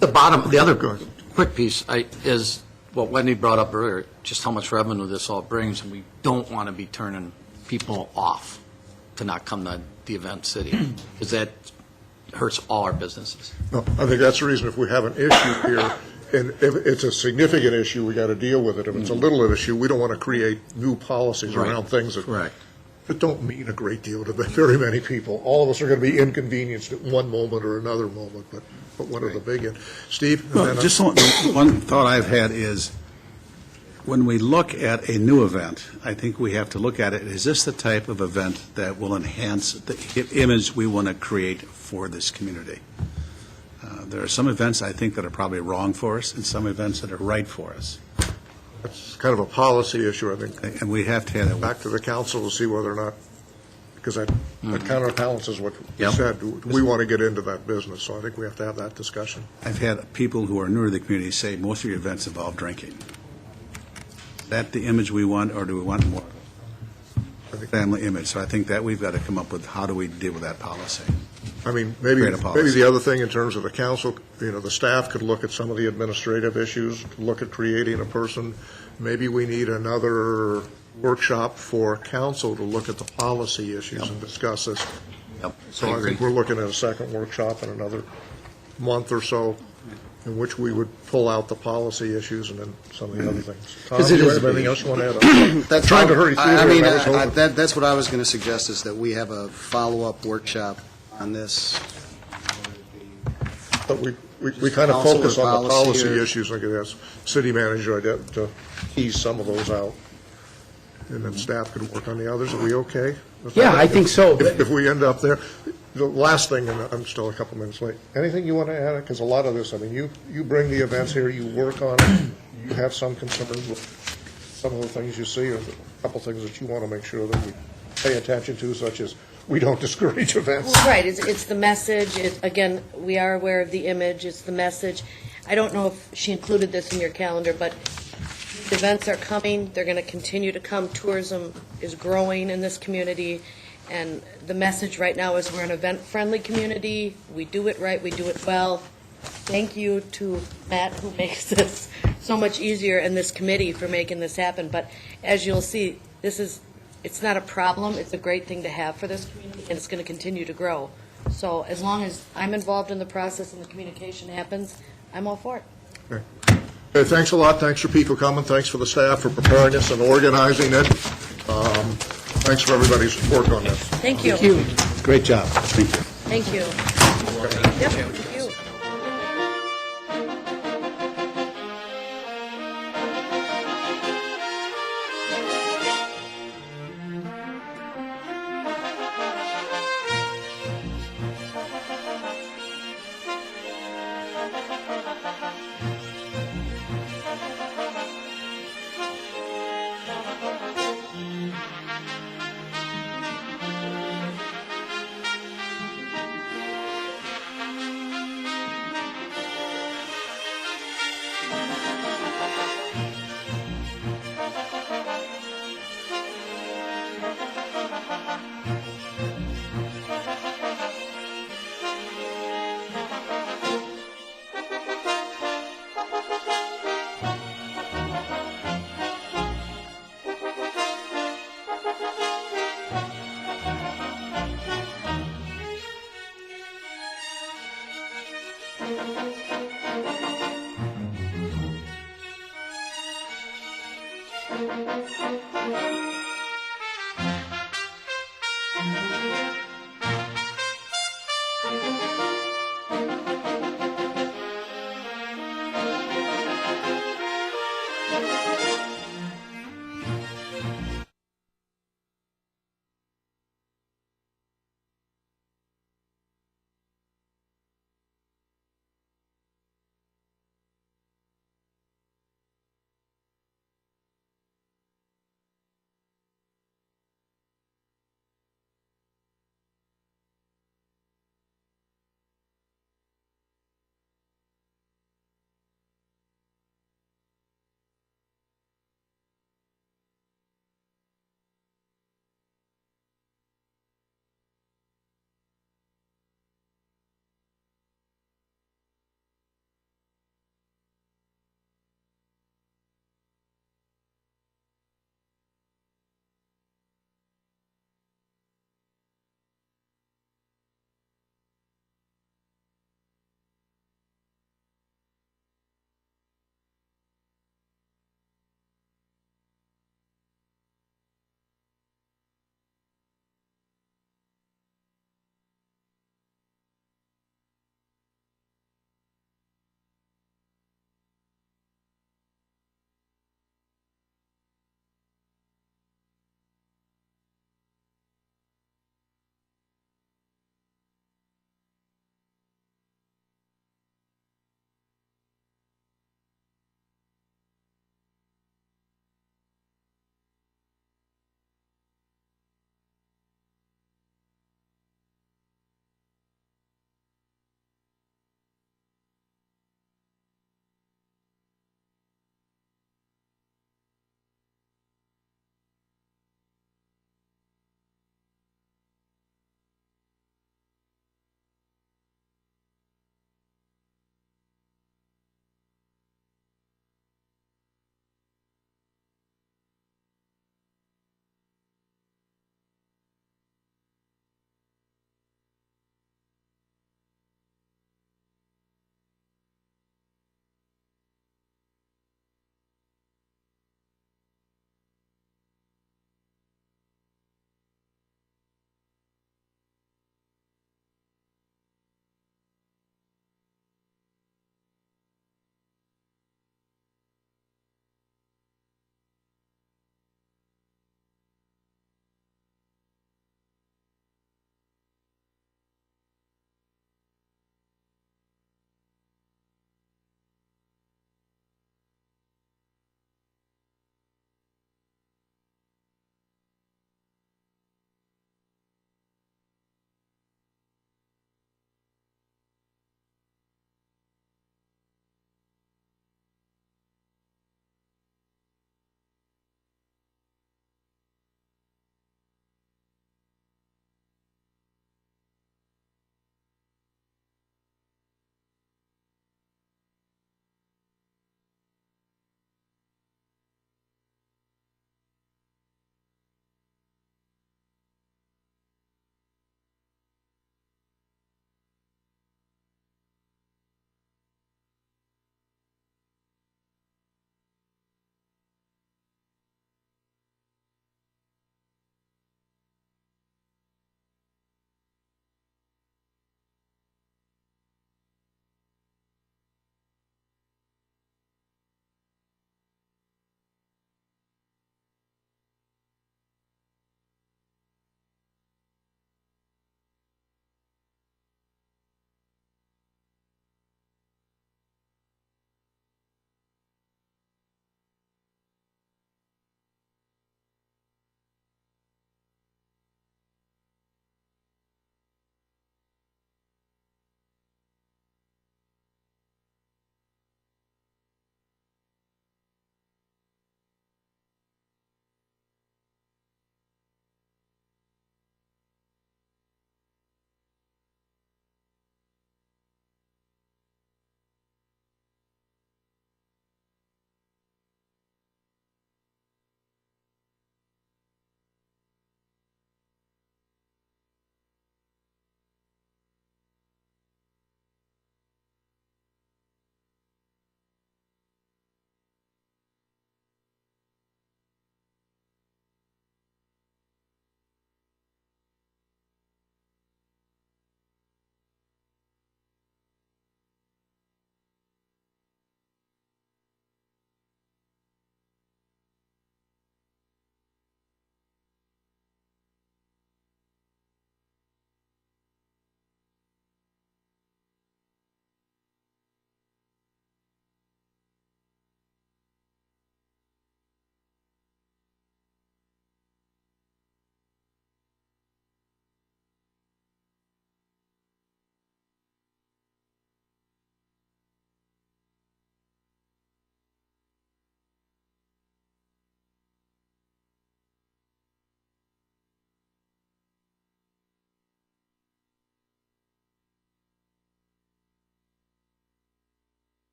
The other quick piece is what Wendy brought up earlier, just how much revenue this all brings, and we don't want to be turning people off to not come to the event city, because that hurts all our businesses. No, I think that's the reason if we have an issue here, and if it's a significant issue, we got to deal with it. If it's a little issue, we don't want to create new policies Right. around things that Correct. don't mean a great deal to very many people. All of us are going to be inconvenienced at one moment or another moment, but one of the big, Steve? and Well, then, just one thought I've had is, when we look at a new event, I think we have to look at it, is this the type of event that will enhance the image we want to create for this community? There are some events I think that are probably wrong for us, and some events that are right for us. It's kind of a policy issue, I think. And we have to have that. Back to the council to see whether or not, because that counterbalances what you Yep. said. Do we want to get into that business? So I think we have to have that discussion. I've had people who are newer to the community say most of your events involve drinking. Is that the image we want, or do we want more family image? So I think that we've got to come up with, how do we deal with that policy? I mean, maybe Create a policy. the other thing in terms of the council, the staff could look at some of the administrative issues, look at creating a person. Maybe we need another workshop for council to look at the policy issues and discuss this. Yep. So I think we're looking at a second workshop in another month or so, in which we would pull out the policy issues and then some of the other things. Tom, Because do it you is have a anything big else you want to add? That's Trying to hurry through I here, mean, and I was hoping- that's what I was going to suggest, is that we have a follow-up workshop on this. But we kind of Council or focus on the policy policy or- issues, I could ask city manager to tease some of those out, and then staff could work on the others. Are we okay? with Yeah, that? I think so. If we end up there, the last thing, and I'm still a couple minutes late, anything you want to add? Because a lot of this, I mean, you bring the events here, you work on it, you have some concerns with some of the things you see, or a couple things that you want to make sure that we pay attention to, such as we don't discourage events. Well, right, it's the message, again, we are aware of the image, it's the message. I don't know if she included this in your calendar, but the events are coming, they're going to continue to come, tourism is growing in this community, and the message right now is we're an event-friendly community, we do it right, we do it well. Thank you to Matt, who makes this so much easier, and this committee for making this happen, but as you'll see, it's not a problem, it's a great thing to have for this community, and it's going to continue to grow. So as long as I'm involved in the process and the communication happens, I'm all for it. Okay, thanks a lot. Thanks for people coming. Thanks for the staff for preparing this and organizing it. Thanks for everybody's work on this. Thank you. Great job. Thank you. Thank you. Yep, thank you. you.